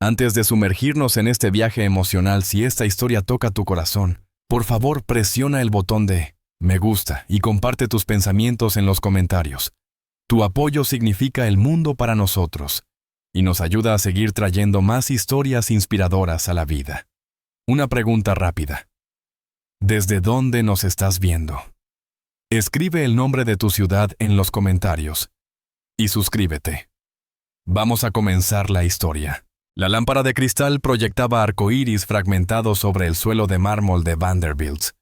Antes de sumergirnos en este viaje emocional, si esta historia toca tu corazón, por favor presiona el botón de me gusta y comparte tus pensamientos en los comentarios. Tu apoyo significa el mundo para nosotros y nos ayuda a seguir trayendo más historias inspiradoras a la vida. Una pregunta rápida. ¿Desde dónde nos estás viendo? Escribe el nombre de tu ciudad en los comentarios y suscríbete. Vamos a comenzar la historia. La lámpara de cristal proyectaba arcoíris fragmentados sobre el suelo de mármol de Vanderbilt's,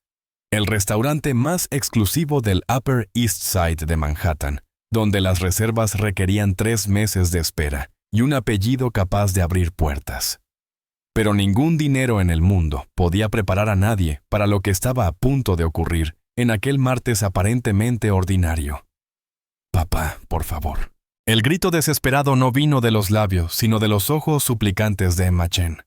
el restaurante más exclusivo del Upper East Side de Manhattan, donde las reservas requerían 3 meses de espera y un apellido capaz de abrir puertas. Pero ningún dinero en el mundo podía preparar a nadie para lo que estaba a punto de ocurrir en aquel martes aparentemente ordinario. Papá, por favor. El grito desesperado no vino de los labios, sino de los ojos suplicantes de Emma Chen.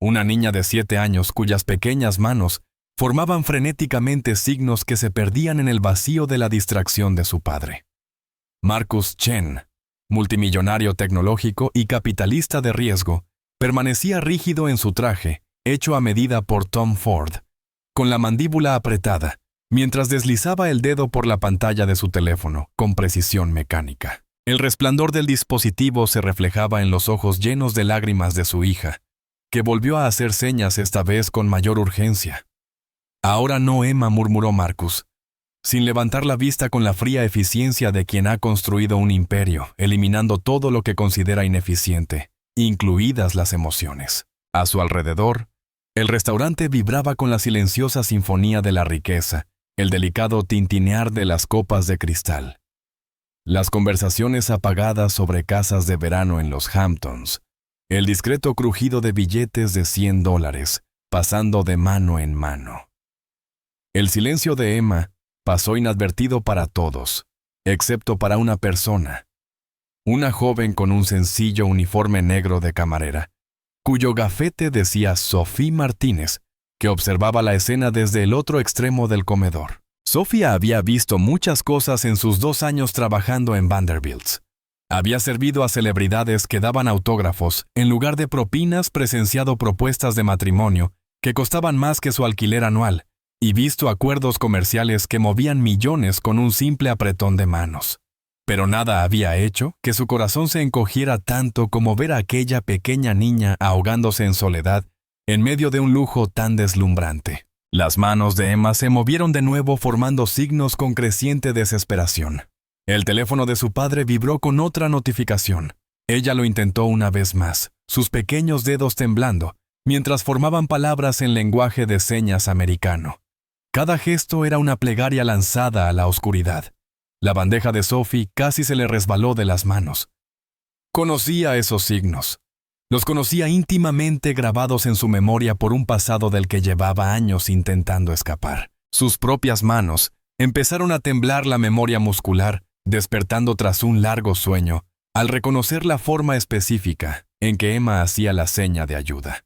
Una niña de 7 años cuyas pequeñas manos formaban frenéticamente signos que se perdían en el vacío de la distracción de su padre. Marcus Chen, multimillonario tecnológico y capitalista de riesgo, permanecía rígido en su traje, hecho a medida por Tom Ford, con la mandíbula apretada, mientras deslizaba el dedo por la pantalla de su teléfono con precisión mecánica. El resplandor del dispositivo se reflejaba en los ojos llenos de lágrimas de su hija, que volvió a hacer señas esta vez con mayor urgencia. «Ahora no, Emma», murmuró Marcus, sin levantar la vista con la fría eficiencia de quien ha construido un imperio, eliminando todo lo que considera ineficiente, incluidas las emociones. A su alrededor, el restaurante vibraba con la silenciosa sinfonía de la riqueza, el delicado tintinear de las copas de cristal. Las conversaciones apagadas sobre casas de verano en los Hamptons, el discreto crujido de billetes de $100, pasando de mano en mano. El silencio de Emma pasó inadvertido para todos, excepto para una persona, una joven con un sencillo uniforme negro de camarera, cuyo gafete decía Sophie Martínez, que observaba la escena desde el otro extremo del comedor. Sofía había visto muchas cosas en sus 2 años trabajando en Vanderbilt's. Había servido a celebridades que daban autógrafos, en lugar de propinas presenciado propuestas de matrimonio que costaban más que su alquiler anual, y visto acuerdos comerciales que movían millones con un simple apretón de manos. Pero nada había hecho que su corazón se encogiera tanto como ver a aquella pequeña niña ahogándose en soledad en medio de un lujo tan deslumbrante. Las manos de Emma se movieron de nuevo formando signos con creciente desesperación. El teléfono de su padre vibró con otra notificación. Ella lo intentó una vez más, sus pequeños dedos temblando, mientras formaban palabras en lenguaje de señas americano. Cada gesto era una plegaria lanzada a la oscuridad. La bandeja de Sophie casi se le resbaló de las manos. Conocía esos signos. Los conocía íntimamente grabados en su memoria por un pasado del que llevaba años intentando escapar. Sus propias manos empezaron a temblar la memoria muscular, despertando tras un largo sueño, al reconocer la forma específica en que Emma hacía la seña de ayuda.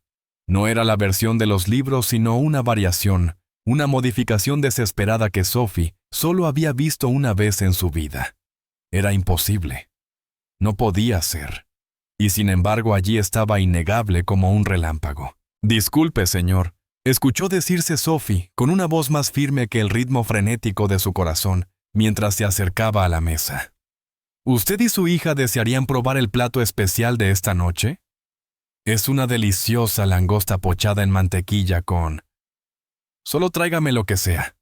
No era la versión de los libros, sino una variación, una modificación desesperada que Sophie solo había visto una vez en su vida. Era imposible. No podía ser. Y sin embargo allí estaba innegable como un relámpago. «Disculpe, señor», escuchó decirse Sophie con una voz más firme que el ritmo frenético de su corazón mientras se acercaba a la mesa. «¿Usted y su hija desearían probar el plato especial de esta noche? Es una deliciosa langosta pochada en mantequilla con...» «Solo tráigame lo que sea»,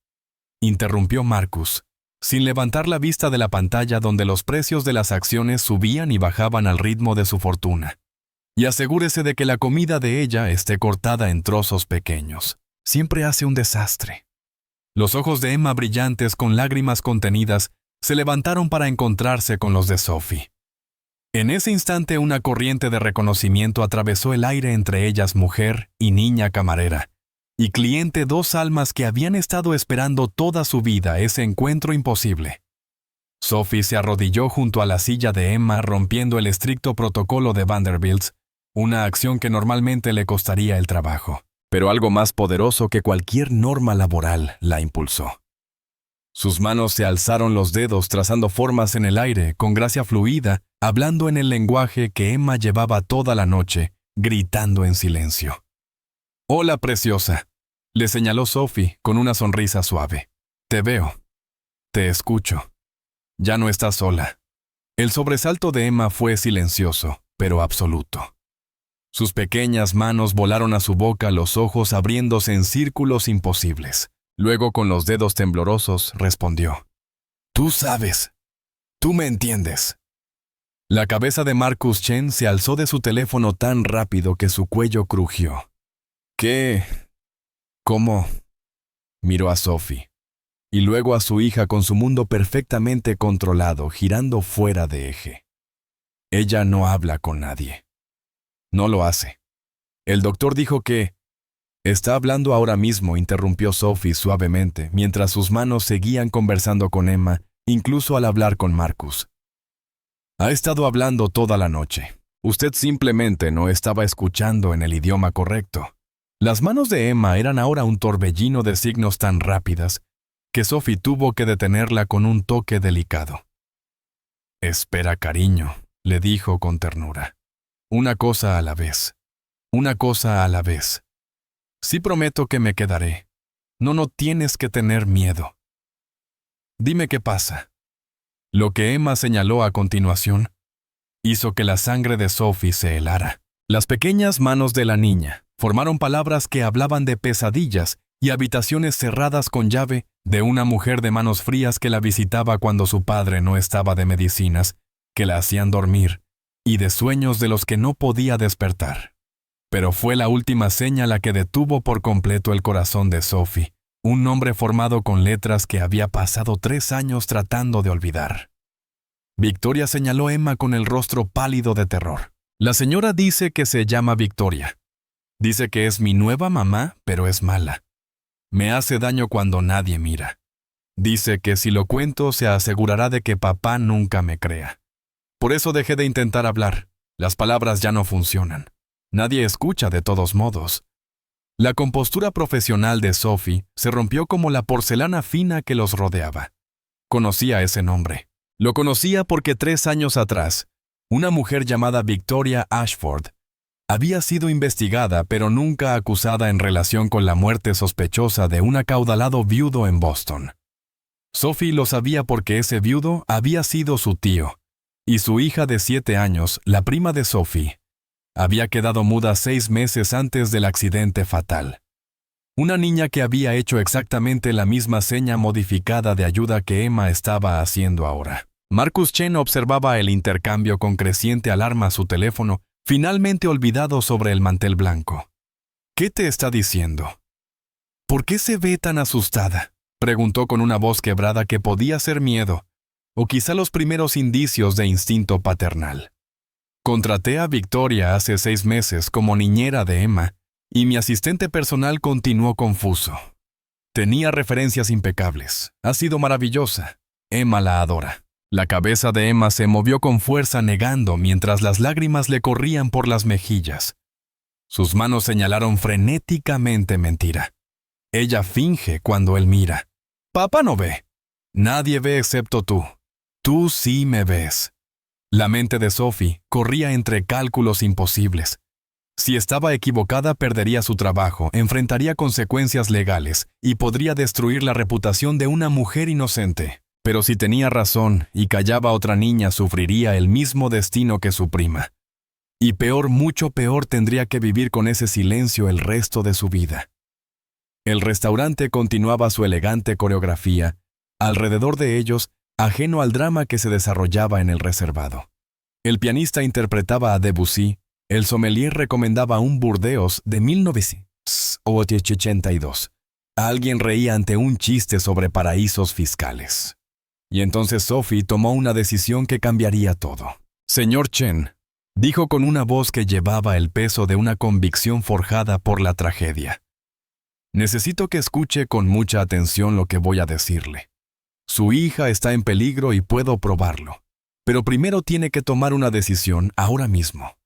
interrumpió Marcus, sin levantar la vista de la pantalla donde los precios de las acciones subían y bajaban al ritmo de su fortuna. «Y asegúrese de que la comida de ella esté cortada en trozos pequeños. Siempre hace un desastre». Los ojos de Emma, brillantes con lágrimas contenidas, se levantaron para encontrarse con los de Sophie. En ese instante una corriente de reconocimiento atravesó el aire entre ellas, mujer y niña camarera, y cliente, 2 almas que habían estado esperando toda su vida ese encuentro imposible. Sophie se arrodilló junto a la silla de Emma, rompiendo el estricto protocolo de Vanderbilt's, una acción que normalmente le costaría el trabajo. Pero algo más poderoso que cualquier norma laboral la impulsó. Sus manos se alzaron los dedos trazando formas en el aire con gracia fluida, hablando en el lenguaje que Emma llevaba toda la noche, gritando en silencio. «Hola, preciosa», le señaló Sophie con una sonrisa suave. «Te veo. Te escucho. Ya no estás sola». El sobresalto de Emma fue silencioso, pero absoluto. Sus pequeñas manos volaron a su boca, los ojos abriéndose en círculos imposibles. Luego, con los dedos temblorosos, respondió: «Tú sabes. Tú me entiendes». La cabeza de Marcus Chen se alzó de su teléfono tan rápido que su cuello crujió. «¿Qué? ¿Cómo?» Miró a Sophie, y luego a su hija con su mundo perfectamente controlado, girando fuera de eje. Ella no habla con nadie. No lo hace. El doctor dijo que... «Está hablando ahora mismo», interrumpió Sophie suavemente, mientras sus manos seguían conversando con Emma, incluso al hablar con Marcus. «Ha estado hablando toda la noche. Usted simplemente no estaba escuchando en el idioma correcto». Las manos de Emma eran ahora un torbellino de signos tan rápidas que Sophie tuvo que detenerla con un toque delicado. «Espera, cariño», le dijo con ternura. «Una cosa a la vez. Una cosa a la vez. Sí prometo que me quedaré. No tienes que tener miedo. Dime qué pasa». Lo que Emma señaló a continuación hizo que la sangre de Sophie se helara. Las pequeñas manos de la niña formaron palabras que hablaban de pesadillas y habitaciones cerradas con llave, de una mujer de manos frías que la visitaba cuando su padre no estaba, de medicinas que la hacían dormir y de sueños de los que no podía despertar. Pero fue la última seña la que detuvo por completo el corazón de Sophie, un nombre formado con letras que había pasado 3 años tratando de olvidar. Victoria, señaló Emma con el rostro pálido de terror. «La señora dice que se llama Victoria. Dice que es mi nueva mamá, pero es mala. Me hace daño cuando nadie mira. Dice que si lo cuento se asegurará de que papá nunca me crea. Por eso dejé de intentar hablar. Las palabras ya no funcionan. Nadie escucha de todos modos». La compostura profesional de Sophie se rompió como la porcelana fina que los rodeaba. Conocía ese nombre. Lo conocía porque 3 años atrás, una mujer llamada Victoria Ashford había sido investigada pero nunca acusada en relación con la muerte sospechosa de un acaudalado viudo en Boston. Sophie lo sabía porque ese viudo había sido su tío, y su hija de 7 años, la prima de Sophie, había quedado muda 6 meses antes del accidente fatal. Una niña que había hecho exactamente la misma seña modificada de ayuda que Emma estaba haciendo ahora. Marcus Chen observaba el intercambio con creciente alarma su teléfono, finalmente olvidado sobre el mantel blanco. «¿Qué te está diciendo? ¿Por qué se ve tan asustada?», preguntó con una voz quebrada que podía ser miedo, o quizá los primeros indicios de instinto paternal. «Contraté a Victoria hace 6 meses como niñera de Emma, y mi asistente personal continuó confuso. Tenía referencias impecables. Ha sido maravillosa. Emma la adora». La cabeza de Emma se movió con fuerza, negando mientras las lágrimas le corrían por las mejillas. Sus manos señalaron frenéticamente mentira. Ella finge cuando él mira. «Papá no ve. Nadie ve excepto tú. Tú sí me ves». La mente de Sophie corría entre cálculos imposibles. Si estaba equivocada, perdería su trabajo, enfrentaría consecuencias legales y podría destruir la reputación de una mujer inocente. Pero si tenía razón y callaba a otra niña, sufriría el mismo destino que su prima. Y peor, mucho peor, tendría que vivir con ese silencio el resto de su vida. El restaurante continuaba su elegante coreografía, alrededor de ellos, ajeno al drama que se desarrollaba en el reservado. El pianista interpretaba a Debussy, el sommelier recomendaba un Burdeos de 1982. Alguien reía ante un chiste sobre paraísos fiscales. Y entonces Sophie tomó una decisión que cambiaría todo. «Señor Chen», dijo con una voz que llevaba el peso de una convicción forjada por la tragedia. «Necesito que escuche con mucha atención lo que voy a decirle. Su hija está en peligro y puedo probarlo. Pero primero tiene que tomar una decisión ahora mismo.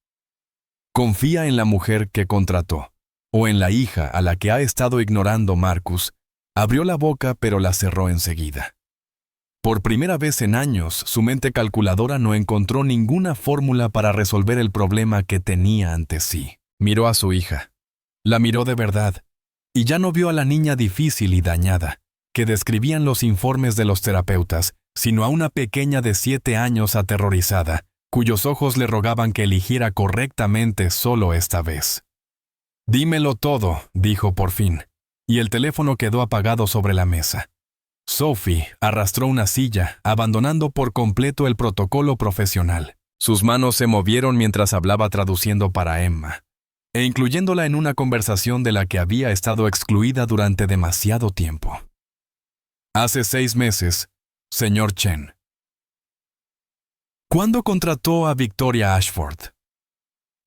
¿Confía en la mujer que contrató, o en la hija a la que ha estado ignorando Marcus?» Abrió la boca, pero la cerró enseguida. Por primera vez en años, su mente calculadora no encontró ninguna fórmula para resolver el problema que tenía ante sí. Miró a su hija. La miró de verdad, y ya no vio a la niña difícil y dañada, que describían los informes de los terapeutas, sino a una pequeña de 7 años aterrorizada, cuyos ojos le rogaban que eligiera correctamente solo esta vez. «Dímelo todo», dijo por fin, y el teléfono quedó apagado sobre la mesa. Sophie arrastró una silla, abandonando por completo el protocolo profesional. Sus manos se movieron mientras hablaba traduciendo para Emma, e incluyéndola en una conversación de la que había estado excluida durante demasiado tiempo. Hace 6 meses, señor Chen. ¿Cuándo contrató a Victoria Ashford?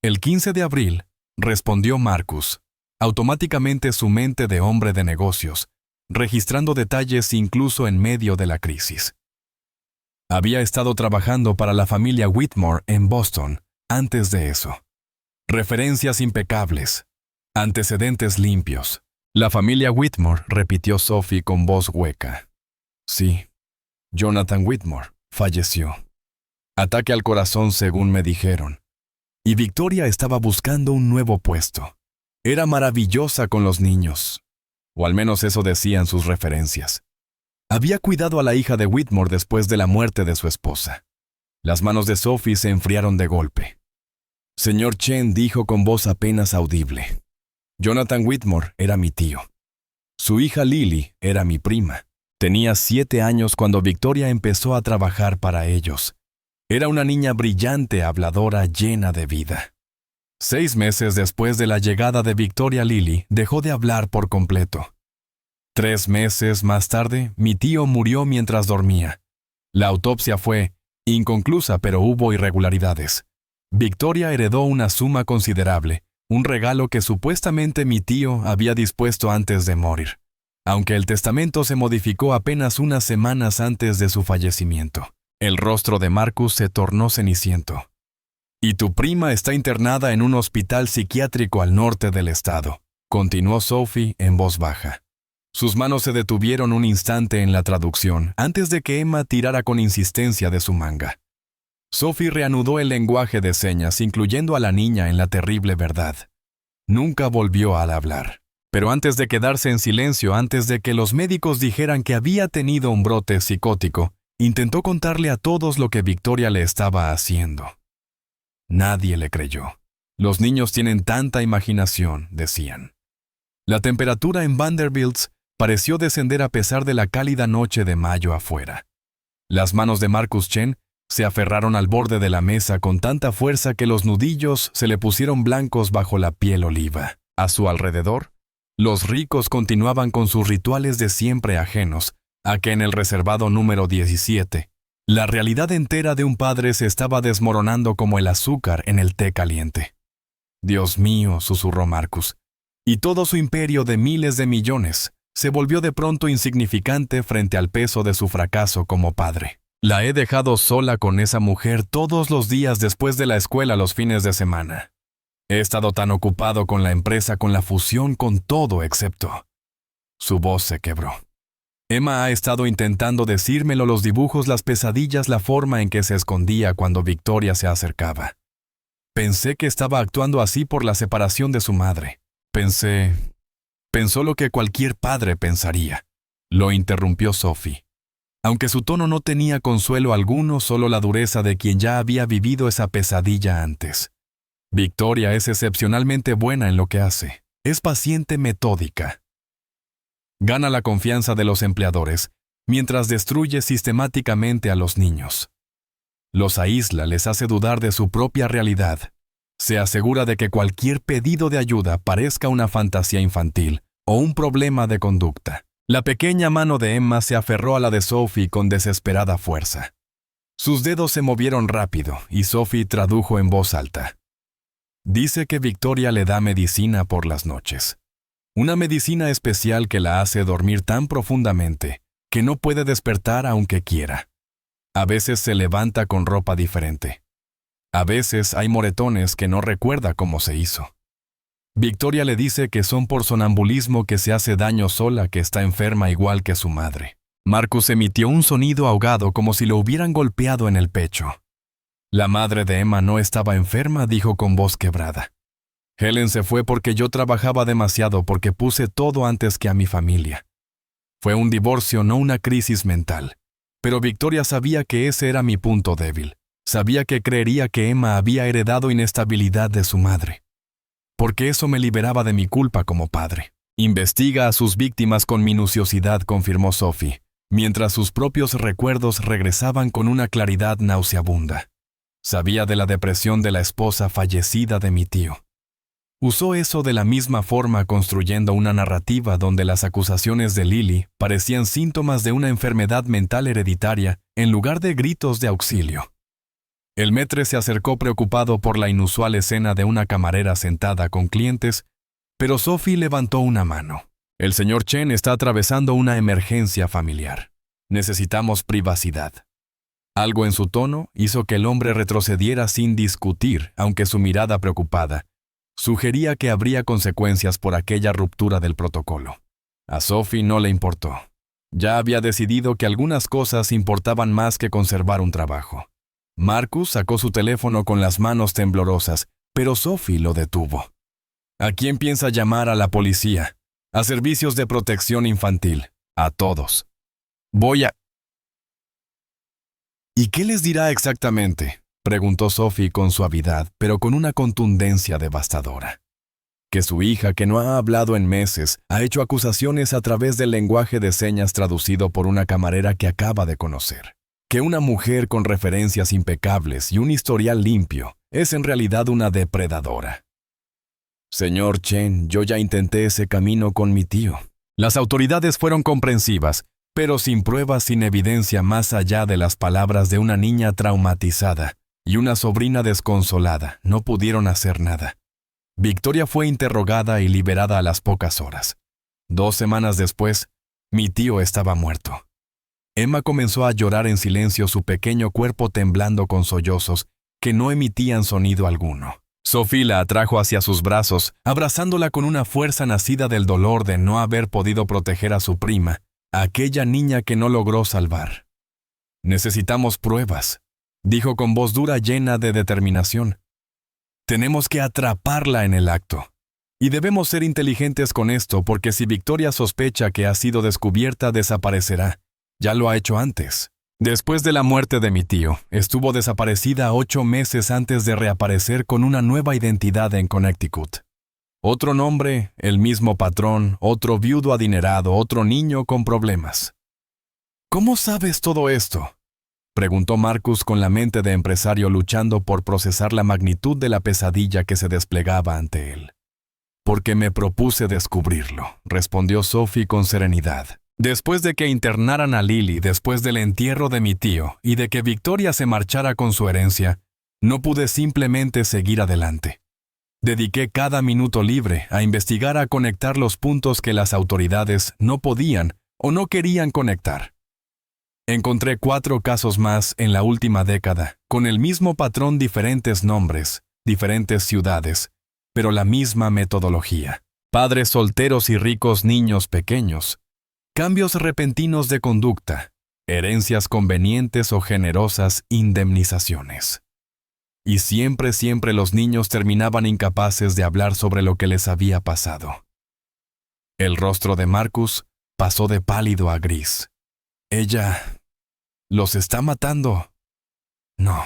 El 15 de abril, respondió Marcus, automáticamente su mente de hombre de negocios, registrando detalles incluso en medio de la crisis. Había estado trabajando para la familia Whitmore en Boston antes de eso. Referencias impecables, antecedentes limpios. La familia Whitmore, repitió Sophie con voz hueca. Sí, Jonathan Whitmore falleció. Ataque al corazón según me dijeron. Y Victoria estaba buscando un nuevo puesto. Era maravillosa con los niños. O al menos eso decían sus referencias. Había cuidado a la hija de Whitmore después de la muerte de su esposa. Las manos de Sophie se enfriaron de golpe. Señor Chen dijo con voz apenas audible. Jonathan Whitmore era mi tío. Su hija Lily era mi prima. Tenía 7 años cuando Victoria empezó a trabajar para ellos. Era una niña brillante, habladora, llena de vida. 6 meses después de la llegada de Victoria, Lily dejó de hablar por completo. 3 meses más tarde, mi tío murió mientras dormía. La autopsia fue inconclusa, pero hubo irregularidades. Victoria heredó una suma considerable, un regalo que supuestamente mi tío había dispuesto antes de morir, aunque el testamento se modificó apenas unas semanas antes de su fallecimiento. El rostro de Marcus se tornó ceniciento. «Y tu prima está internada en un hospital psiquiátrico al norte del estado», continuó Sophie en voz baja. Sus manos se detuvieron un instante en la traducción, antes de que Emma tirara con insistencia de su manga. Sophie reanudó el lenguaje de señas, incluyendo a la niña en la terrible verdad. Nunca volvió a hablar. Pero antes de quedarse en silencio, antes de que los médicos dijeran que había tenido un brote psicótico, intentó contarle a todos lo que Victoria le estaba haciendo. Nadie le creyó. Los niños tienen tanta imaginación, decían. La temperatura en Vanderbilts pareció descender a pesar de la cálida noche de mayo afuera. Las manos de Marcus Chen se aferraron al borde de la mesa con tanta fuerza que los nudillos se le pusieron blancos bajo la piel oliva. A su alrededor, los ricos continuaban con sus rituales de siempre ajenos, a que en el reservado número 17, la realidad entera de un padre se estaba desmoronando como el azúcar en el té caliente. «Dios mío», susurró Marcus, y todo su imperio de miles de millones se volvió de pronto insignificante frente al peso de su fracaso como padre. La he dejado sola con esa mujer todos los días después de la escuela los fines de semana. He estado tan ocupado con la empresa, con la fusión, con todo excepto. Su voz se quebró. Emma ha estado intentando decírmelo, los dibujos, las pesadillas, la forma en que se escondía cuando Victoria se acercaba. Pensé que estaba actuando así por la separación de su madre. Pensó lo que cualquier padre pensaría. Lo interrumpió Sophie. Aunque su tono no tenía consuelo alguno, solo la dureza de quien ya había vivido esa pesadilla antes. Victoria es excepcionalmente buena en lo que hace. Es paciente, metódica. Gana la confianza de los empleadores, mientras destruye sistemáticamente a los niños. Los aísla, les hace dudar de su propia realidad. Se asegura de que cualquier pedido de ayuda parezca una fantasía infantil o un problema de conducta. La pequeña mano de Emma se aferró a la de Sophie con desesperada fuerza. Sus dedos se movieron rápido y Sophie tradujo en voz alta. Dice que Victoria le da medicina por las noches. Una medicina especial que la hace dormir tan profundamente que no puede despertar aunque quiera. A veces se levanta con ropa diferente. A veces hay moretones que no recuerda cómo se hizo. Victoria le dice que son por sonambulismo, que se hace daño sola, que está enferma igual que su madre. Marcus emitió un sonido ahogado como si lo hubieran golpeado en el pecho. La madre de Emma no estaba enferma, dijo con voz quebrada. Helen se fue porque yo trabajaba demasiado porque puse todo antes que a mi familia. Fue un divorcio, no una crisis mental. Pero Victoria sabía que ese era mi punto débil. Sabía que creería que Emma había heredado inestabilidad de su madre. Porque eso me liberaba de mi culpa como padre. Investiga a sus víctimas con minuciosidad, confirmó Sophie, mientras sus propios recuerdos regresaban con una claridad nauseabunda. Sabía de la depresión de la esposa fallecida de mi tío. Usó eso de la misma forma construyendo una narrativa donde las acusaciones de Lily parecían síntomas de una enfermedad mental hereditaria en lugar de gritos de auxilio. El maître se acercó preocupado por la inusual escena de una camarera sentada con clientes, pero Sophie levantó una mano. El señor Chen está atravesando una emergencia familiar. Necesitamos privacidad. Algo en su tono hizo que el hombre retrocediera sin discutir, aunque su mirada preocupada sugería que habría consecuencias por aquella ruptura del protocolo. A Sophie no le importó. Ya había decidido que algunas cosas importaban más que conservar un trabajo. Marcus sacó su teléfono con las manos temblorosas, pero Sophie lo detuvo. ¿A quién piensa llamar? A la policía, a servicios de protección infantil, a todos. Voy a... ¿Y qué les dirá exactamente?, preguntó Sophie con suavidad, pero con una contundencia devastadora. Que su hija, que no ha hablado en meses, ha hecho acusaciones a través del lenguaje de señas traducido por una camarera que acaba de conocer. Que una mujer con referencias impecables y un historial limpio es en realidad una depredadora. Señor Chen, yo ya intenté ese camino con mi tío. Las autoridades fueron comprensivas, pero sin pruebas, sin evidencia más allá de las palabras de una niña traumatizada y una sobrina desconsolada, no pudieron hacer nada. Victoria fue interrogada y liberada a las pocas horas. 2 semanas después, mi tío estaba muerto. Emma comenzó a llorar en silencio, su pequeño cuerpo temblando con sollozos que no emitían sonido alguno. Sophie la atrajo hacia sus brazos, abrazándola con una fuerza nacida del dolor de no haber podido proteger a su prima, a aquella niña que no logró salvar. Necesitamos pruebas, dijo con voz dura llena de determinación. Tenemos que atraparla en el acto. Y debemos ser inteligentes con esto porque si Victoria sospecha que ha sido descubierta, desaparecerá. Ya lo ha hecho antes. Después de la muerte de mi tío, estuvo desaparecida 8 meses antes de reaparecer con una nueva identidad en Connecticut. Otro nombre, el mismo patrón, otro viudo adinerado, otro niño con problemas. ¿Cómo sabes todo esto?, preguntó Marcus con la mente de empresario luchando por procesar la magnitud de la pesadilla que se desplegaba ante él. Porque me propuse descubrirlo, respondió Sophie con serenidad. Después de que internaran a Lily, después del entierro de mi tío y de que Victoria se marchara con su herencia, no pude simplemente seguir adelante. Dediqué cada minuto libre a investigar, a conectar los puntos que las autoridades no podían o no querían conectar. Encontré 4 casos más en la última década, con el mismo patrón, diferentes nombres, diferentes ciudades, pero la misma metodología. Padres solteros y ricos niños pequeños. Cambios repentinos de conducta, herencias convenientes o generosas indemnizaciones. Y siempre los niños terminaban incapaces de hablar sobre lo que les había pasado. El rostro de Marcus pasó de pálido a gris. Ella... ¿los está matando? No.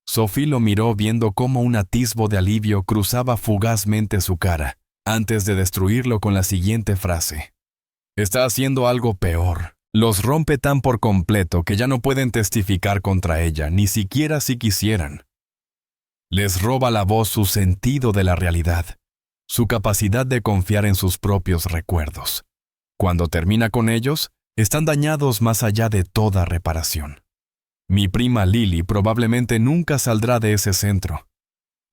Sophie lo miró viendo cómo un atisbo de alivio cruzaba fugazmente su cara, antes de destruirlo con la siguiente frase. Está haciendo algo peor. Los rompe tan por completo que ya no pueden testificar contra ella, ni siquiera si quisieran. Les roba la voz su sentido de la realidad, su capacidad de confiar en sus propios recuerdos. Cuando termina con ellos, están dañados más allá de toda reparación. Mi prima Lily probablemente nunca saldrá de ese centro.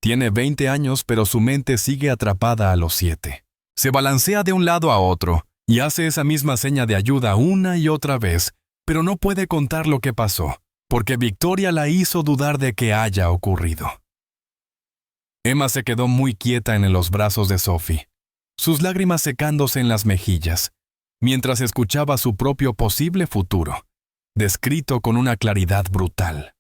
Tiene 20 años, pero su mente sigue atrapada a los 7. Se balancea de un lado a otro, y hace esa misma seña de ayuda una y otra vez, pero no puede contar lo que pasó, porque Victoria la hizo dudar de que haya ocurrido. Emma se quedó muy quieta en los brazos de Sophie, sus lágrimas secándose en las mejillas, mientras escuchaba su propio posible futuro, descrito con una claridad brutal.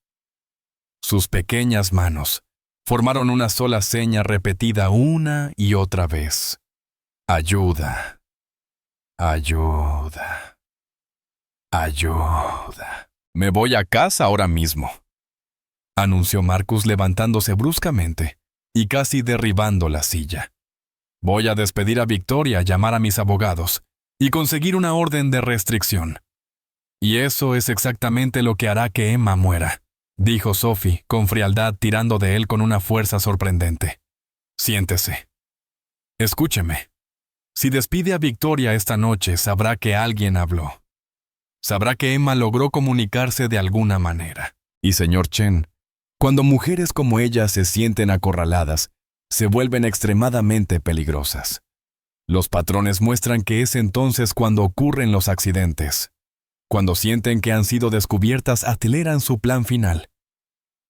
Sus pequeñas manos, formaron una sola seña repetida una y otra vez. Ayuda. Ayuda. Ayuda. Me voy a casa ahora mismo, anunció Marcus levantándose bruscamente y casi derribando la silla. Voy a despedir a Victoria, llamar a mis abogados y conseguir una orden de restricción. Y eso es exactamente lo que hará que Emma muera, dijo Sophie con frialdad tirando de él con una fuerza sorprendente. Siéntese. Escúcheme. Si despide a Victoria esta noche, sabrá que alguien habló. Sabrá que Emma logró comunicarse de alguna manera. Y señor Chen, cuando mujeres como ella se sienten acorraladas, se vuelven extremadamente peligrosas. Los patrones muestran que es entonces cuando ocurren los accidentes. Cuando sienten que han sido descubiertas, aceleran su plan final.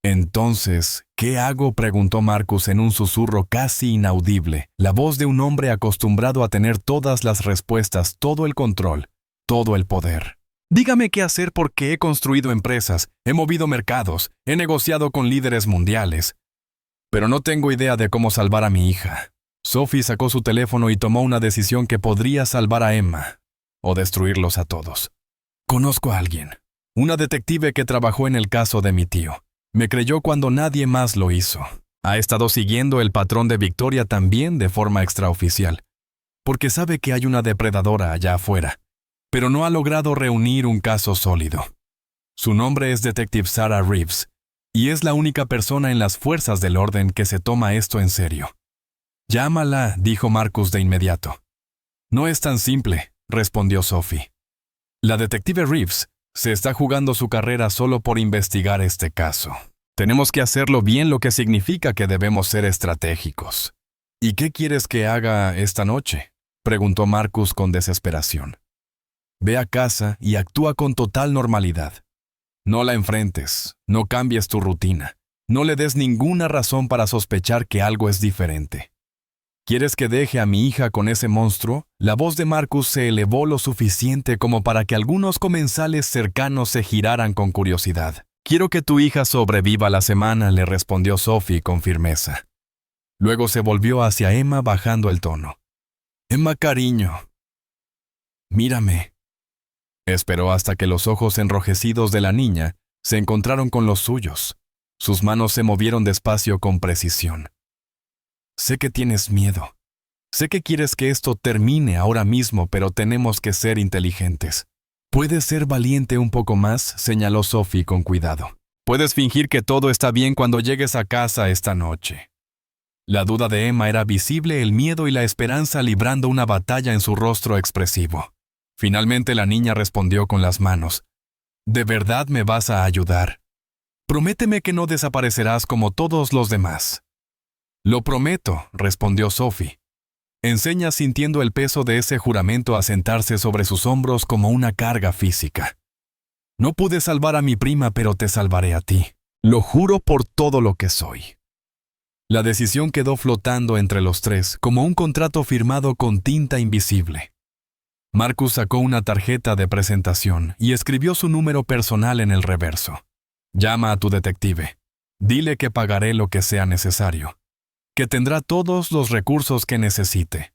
Entonces, ¿qué hago?, preguntó Marcus en un susurro casi inaudible, la voz de un hombre acostumbrado a tener todas las respuestas, todo el control, todo el poder. Dígame qué hacer porque he construido empresas, he movido mercados, he negociado con líderes mundiales. Pero no tengo idea de cómo salvar a mi hija. Sophie sacó su teléfono y tomó una decisión que podría salvar a Emma, o destruirlos a todos. Conozco a alguien, una detective que trabajó en el caso de mi tío. Me creyó cuando nadie más lo hizo. Ha estado siguiendo el patrón de Victoria también de forma extraoficial, porque sabe que hay una depredadora allá afuera, pero no ha logrado reunir un caso sólido. Su nombre es Detective Sarah Reeves, y es la única persona en las fuerzas del orden que se toma esto en serio. Llámala, dijo Marcus de inmediato. No es tan simple, respondió Sophie. La detective Reeves se está jugando su carrera solo por investigar este caso. Tenemos que hacerlo bien, lo que significa que debemos ser estratégicos. ¿Y qué quieres que haga esta noche?, preguntó Marcus con desesperación. Ve a casa y actúa con total normalidad. No la enfrentes, no cambies tu rutina, no le des ninguna razón para sospechar que algo es diferente. ¿Quieres que deje a mi hija con ese monstruo? La voz de Marcus se elevó lo suficiente como para que algunos comensales cercanos se giraran con curiosidad. Quiero que tu hija sobreviva la semana, le respondió Sophie con firmeza. Luego se volvió hacia Emma bajando el tono. Emma, cariño. Mírame. Esperó hasta que los ojos enrojecidos de la niña se encontraron con los suyos. Sus manos se movieron despacio con precisión. Sé que tienes miedo. Sé que quieres que esto termine ahora mismo, pero tenemos que ser inteligentes. ¿Puedes ser valiente un poco más?, señaló Sophie con cuidado. Puedes fingir que todo está bien cuando llegues a casa esta noche. La duda de Emma era visible, el miedo y la esperanza librando una batalla en su rostro expresivo. Finalmente la niña respondió con las manos. ¿De verdad me vas a ayudar? Prométeme que no desaparecerás como todos los demás. Lo prometo, respondió Sophie. Enseña sintiendo el peso de ese juramento a sentarse sobre sus hombros como una carga física. No pude salvar a mi prima, pero te salvaré a ti. Lo juro por todo lo que soy. La decisión quedó flotando entre los tres, como un contrato firmado con tinta invisible. Marcus sacó una tarjeta de presentación y escribió su número personal en el reverso. Llama a tu detective. Dile que pagaré lo que sea necesario, que tendrá todos los recursos que necesite.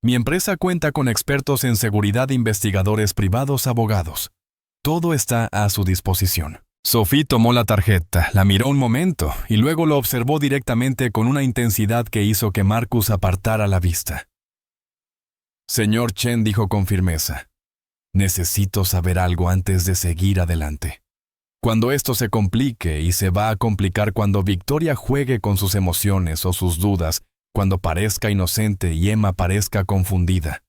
Mi empresa cuenta con expertos en seguridad, investigadores privados, abogados. Todo está a su disposición. Sophie tomó la tarjeta, la miró un momento y luego lo observó directamente con una intensidad que hizo que Marcus apartara la vista. Señor Chen, dijo con firmeza, necesito saber algo antes de seguir adelante. Cuando esto se complique, y se va a complicar cuando Victoria juegue con sus emociones o sus dudas, cuando parezca inocente y Emma parezca confundida,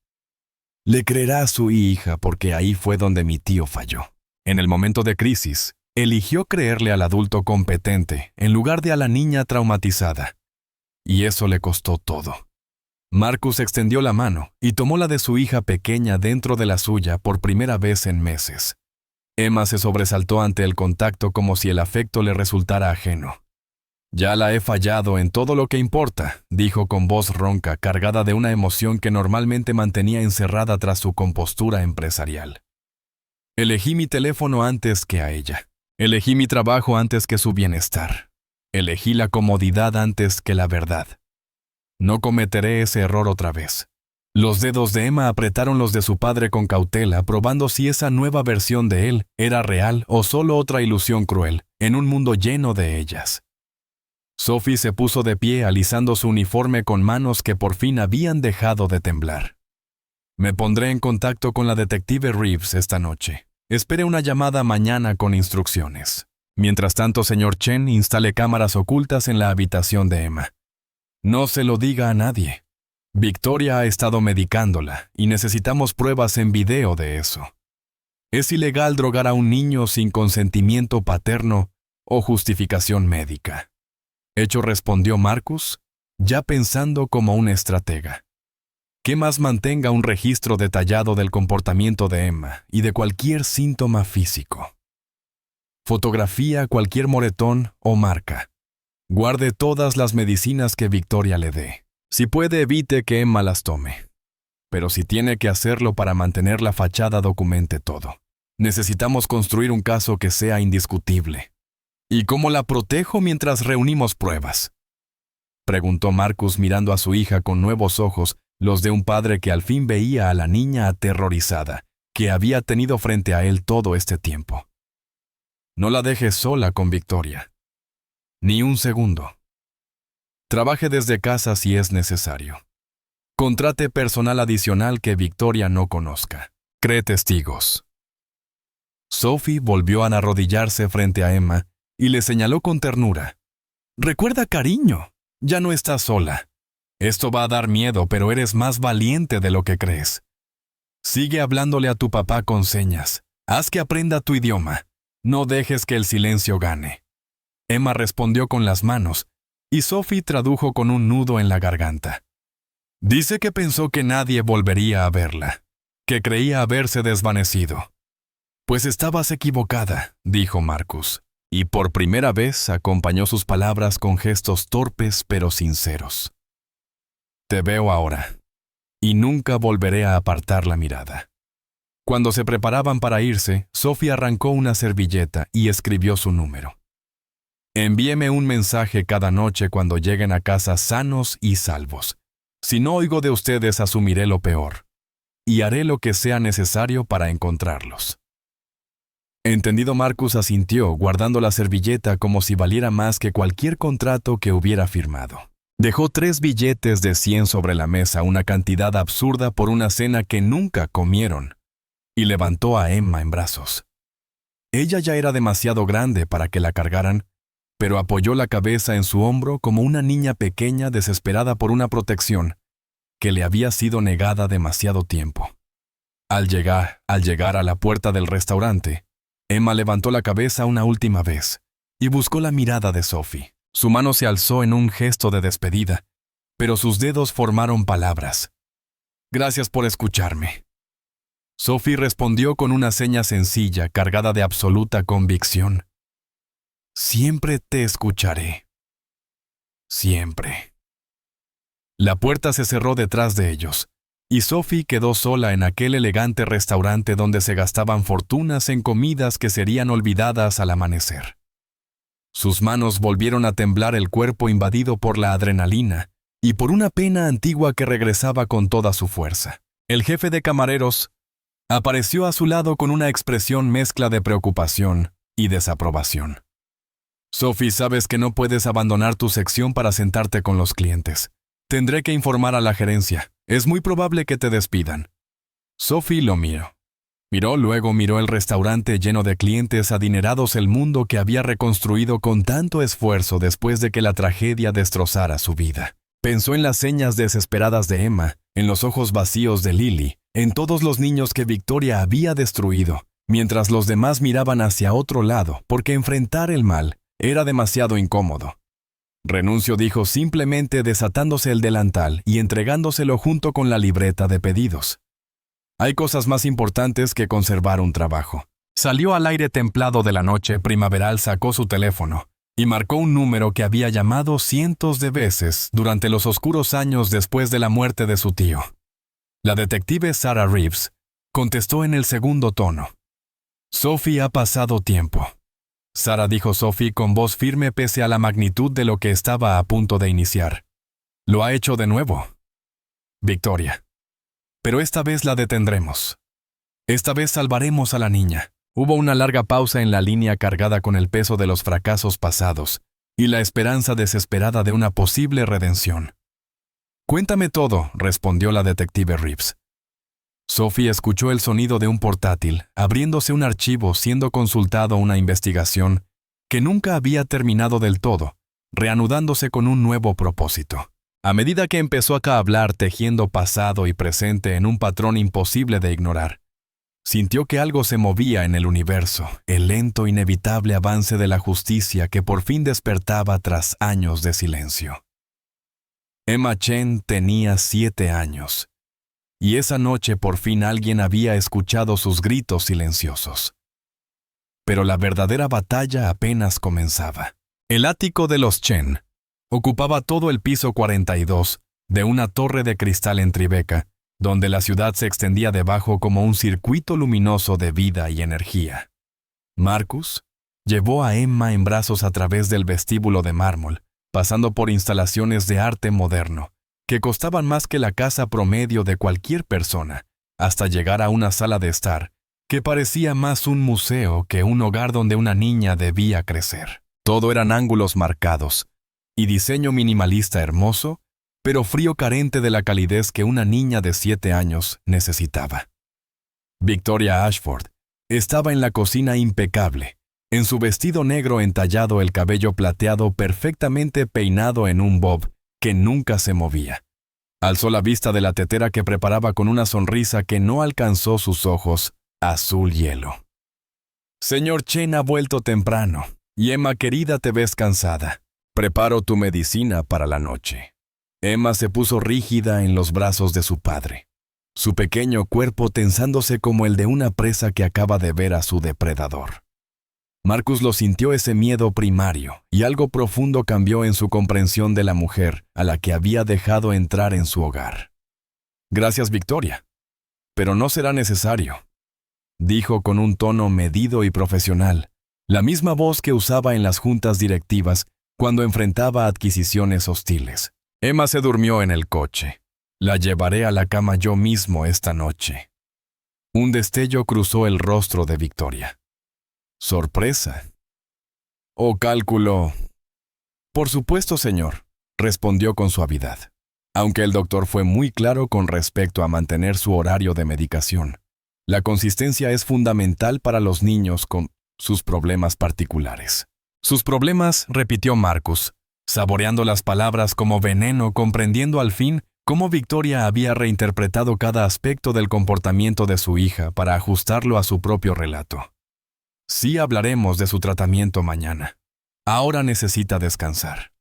le creerá a su hija porque ahí fue donde mi tío falló. En el momento de crisis, eligió creerle al adulto competente en lugar de a la niña traumatizada. Y eso le costó todo. Marcus extendió la mano y tomó la de su hija pequeña dentro de la suya por primera vez en meses. Emma se sobresaltó ante el contacto como si el afecto le resultara ajeno. Ya la he fallado en todo lo que importa, dijo con voz ronca, cargada de una emoción que normalmente mantenía encerrada tras su compostura empresarial. Elegí mi teléfono antes que a ella. Elegí mi trabajo antes que su bienestar. Elegí la comodidad antes que la verdad. No cometeré ese error otra vez. Los dedos de Emma apretaron los de su padre con cautela, probando si esa nueva versión de él era real o solo otra ilusión cruel, en un mundo lleno de ellas. Sophie se puso de pie alisando su uniforme con manos que por fin habían dejado de temblar. Me pondré en contacto con la detective Reeves esta noche. Espere una llamada mañana con instrucciones. Mientras tanto, señor Chen, instale cámaras ocultas en la habitación de Emma. No se lo diga a nadie. Victoria ha estado medicándola y necesitamos pruebas en video de eso. Es ilegal drogar a un niño sin consentimiento paterno o justificación médica. Hecho, respondió Marcus, ya pensando como un estratega. ¿Qué más mantenga un registro detallado del comportamiento de Emma y de cualquier síntoma físico? Fotografía cualquier moretón o marca. Guarde todas las medicinas que Victoria le dé. Si puede, evite que Emma las tome. Pero si tiene que hacerlo para mantener la fachada, documente todo. Necesitamos construir un caso que sea indiscutible. ¿Y cómo la protejo mientras reunimos pruebas?, preguntó Marcus mirando a su hija con nuevos ojos, los de un padre que al fin veía a la niña aterrorizada, que había tenido frente a él todo este tiempo. No la dejes sola con Victoria. Ni un segundo. Trabaje desde casa si es necesario. Contrate personal adicional que Victoria no conozca. Cree testigos. Sophie volvió a arrodillarse frente a Emma y le señaló con ternura. «Recuerda, cariño, ya no estás sola. Esto va a dar miedo, pero eres más valiente de lo que crees. Sigue hablándole a tu papá con señas. Haz que aprenda tu idioma. No dejes que el silencio gane». Emma respondió con las manos, y Sophie tradujo con un nudo en la garganta. Dice que pensó que nadie volvería a verla, que creía haberse desvanecido. Pues estabas equivocada, dijo Marcus, y por primera vez acompañó sus palabras con gestos torpes pero sinceros. Te veo ahora, y nunca volveré a apartar la mirada. Cuando se preparaban para irse, Sophie arrancó una servilleta y escribió su número. Envíeme un mensaje cada noche cuando lleguen a casa sanos y salvos. Si no oigo de ustedes, asumiré lo peor, y haré lo que sea necesario para encontrarlos. Entendido, Marcus asintió, guardando la servilleta como si valiera más que cualquier contrato que hubiera firmado. Dejó 3 billetes de 100 sobre la mesa, una cantidad absurda por una cena que nunca comieron, y levantó a Emma en brazos. Ella ya era demasiado grande para que la cargaran, pero apoyó la cabeza en su hombro como una niña pequeña desesperada por una protección que le había sido negada demasiado tiempo. Al llegar a la puerta del restaurante, Emma levantó la cabeza una última vez y buscó la mirada de Sophie. Su mano se alzó en un gesto de despedida, pero sus dedos formaron palabras. «Gracias por escucharme». Sophie respondió con una seña sencilla, cargada de absoluta convicción. «Siempre te escucharé. Siempre». La puerta se cerró detrás de ellos, y Sophie quedó sola en aquel elegante restaurante donde se gastaban fortunas en comidas que serían olvidadas al amanecer. Sus manos volvieron a temblar, el cuerpo invadido por la adrenalina y por una pena antigua que regresaba con toda su fuerza. El jefe de camareros apareció a su lado con una expresión mezcla de preocupación y desaprobación. «Sophie, sabes que no puedes abandonar tu sección para sentarte con los clientes. Tendré que informar a la gerencia. Es muy probable que te despidan». Sophie lo miró. Luego miró el restaurante lleno de clientes adinerados, el mundo que había reconstruido con tanto esfuerzo después de que la tragedia destrozara su vida. Pensó en las señas desesperadas de Emma, en los ojos vacíos de Lily, en todos los niños que Victoria había destruido, mientras los demás miraban hacia otro lado, porque enfrentar el mal era demasiado incómodo. «Renuncio», dijo simplemente, desatándose el delantal y entregándoselo junto con la libreta de pedidos. «Hay cosas más importantes que conservar un trabajo». Salió al aire templado de la noche primaveral, sacó su teléfono y marcó un número que había llamado cientos de veces durante los oscuros años después de la muerte de su tío. La detective Sarah Reeves contestó en el segundo tono. «Sophie, ha pasado tiempo. Sara, dijo Sophie con voz firme pese a la magnitud de lo que estaba a punto de iniciar. Lo ha hecho de nuevo. Victoria. Pero esta vez la detendremos. Esta vez salvaremos a la niña. Hubo una larga pausa en la línea cargada con el peso de los fracasos pasados y la esperanza desesperada de una posible redención. Cuéntame todo, respondió la detective Reeves. Sophie escuchó el sonido de un portátil, abriéndose un archivo, siendo consultado una investigación que nunca había terminado del todo, reanudándose con un nuevo propósito. A medida que empezó a hablar tejiendo pasado y presente en un patrón imposible de ignorar, sintió que algo se movía en el universo, el lento, inevitable avance de la justicia que por fin despertaba tras años de silencio. Emma Chen tenía 7 años. Y esa noche por fin alguien había escuchado sus gritos silenciosos. Pero la verdadera batalla apenas comenzaba. El ático de los Chen ocupaba todo el piso 42 de una torre de cristal en Tribeca, donde la ciudad se extendía debajo como un circuito luminoso de vida y energía. Marcus llevó a Emma en brazos a través del vestíbulo de mármol, pasando por instalaciones de arte moderno, que costaban más que la casa promedio de cualquier persona, hasta llegar a una sala de estar, que parecía más un museo que un hogar donde una niña debía crecer. Todo eran ángulos marcados, y diseño minimalista hermoso, pero frío carente de la calidez que una niña de 7 años necesitaba. Victoria Ashford estaba en la cocina impecable, en su vestido negro entallado, el cabello plateado perfectamente peinado en un bob que nunca se movía. Alzó la vista de la tetera que preparaba con una sonrisa que no alcanzó sus ojos, azul hielo. Señor Chen ha vuelto temprano, y Emma querida, te ves cansada. Preparo tu medicina para la noche. Emma se puso rígida en los brazos de su padre, su pequeño cuerpo tensándose como el de una presa que acaba de ver a su depredador. Marcus lo sintió, ese miedo primario, y algo profundo cambió en su comprensión de la mujer a la que había dejado entrar en su hogar. Gracias, Victoria, pero no será necesario, dijo con un tono medido y profesional, la misma voz que usaba en las juntas directivas cuando enfrentaba adquisiciones hostiles. Emma se durmió en el coche. La llevaré a la cama yo mismo esta noche. Un destello cruzó el rostro de Victoria. Sorpresa. ¿O cálculo? Por supuesto, señor, respondió con suavidad, aunque el doctor fue muy claro con respecto a mantener su horario de medicación. La consistencia es fundamental para los niños con sus problemas particulares. Sus problemas, repitió Marcus, saboreando las palabras como veneno, comprendiendo al fin cómo Victoria había reinterpretado cada aspecto del comportamiento de su hija para ajustarlo a su propio relato. Sí hablaremos de su tratamiento mañana. Ahora necesita descansar.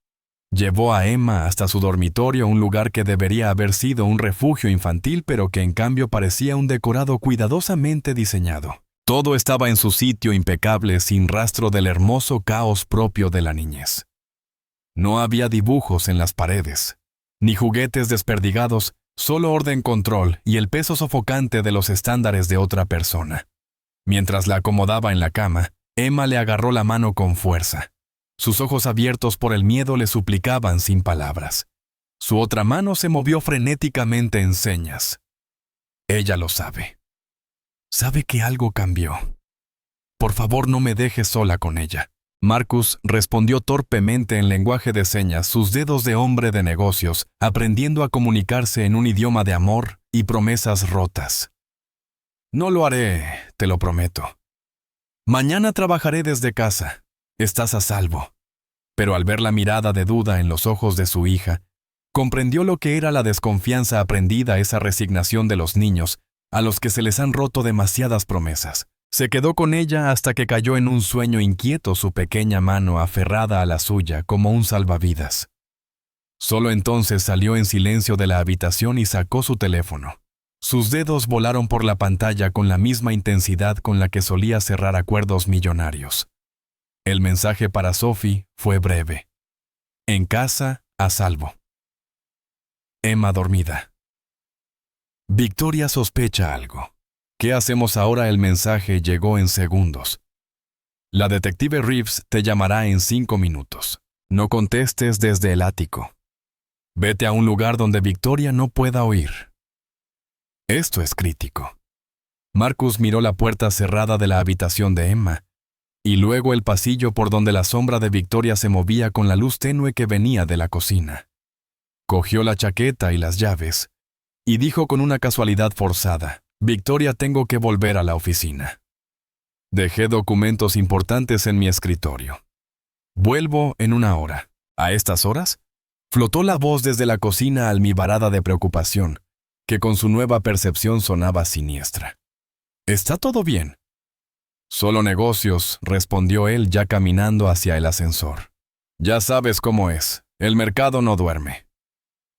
Llevó a Emma hasta su dormitorio, un lugar que debería haber sido un refugio infantil, pero que en cambio parecía un decorado cuidadosamente diseñado. Todo estaba en su sitio impecable, sin rastro del hermoso caos propio de la niñez. No había dibujos en las paredes, ni juguetes desperdigados, solo orden, control y el peso sofocante de los estándares de otra persona. Mientras la acomodaba en la cama, Emma le agarró la mano con fuerza. Sus ojos abiertos por el miedo le suplicaban sin palabras. Su otra mano se movió frenéticamente en señas. Ella lo sabe. Sabe que algo cambió. Por favor, no me dejes sola con ella. Marcus respondió torpemente en lenguaje de señas, sus dedos de hombre de negocios, aprendiendo a comunicarse en un idioma de amor y promesas rotas. No lo haré, te lo prometo. Mañana trabajaré desde casa. Estás a salvo. Pero al ver la mirada de duda en los ojos de su hija, comprendió lo que era la desconfianza aprendida, esa resignación de los niños, a los que se les han roto demasiadas promesas. Se quedó con ella hasta que cayó en un sueño inquieto, su pequeña mano aferrada a la suya como un salvavidas. Solo entonces salió en silencio de la habitación y sacó su teléfono. Sus dedos volaron por la pantalla con la misma intensidad con la que solía cerrar acuerdos millonarios. El mensaje para Sophie fue breve. En casa, a salvo. Emma dormida. Victoria sospecha algo. ¿Qué hacemos ahora? El mensaje llegó en segundos. La detective Reeves te llamará en 5 minutos. No contestes desde el ático. Vete a un lugar donde Victoria no pueda oír. Esto es crítico. Marcus miró la puerta cerrada de la habitación de Emma, y luego el pasillo por donde la sombra de Victoria se movía con la luz tenue que venía de la cocina. Cogió la chaqueta y las llaves, y dijo con una casualidad forzada: «Victoria, tengo que volver a la oficina. Dejé documentos importantes en mi escritorio. Vuelvo en 1 hora». ¿A estas horas? Flotó la voz desde la cocina almibarada de preocupación, que con su nueva percepción sonaba siniestra. «¿Está todo bien?» «Solo negocios», respondió él ya caminando hacia el ascensor. «Ya sabes cómo es, el mercado no duerme».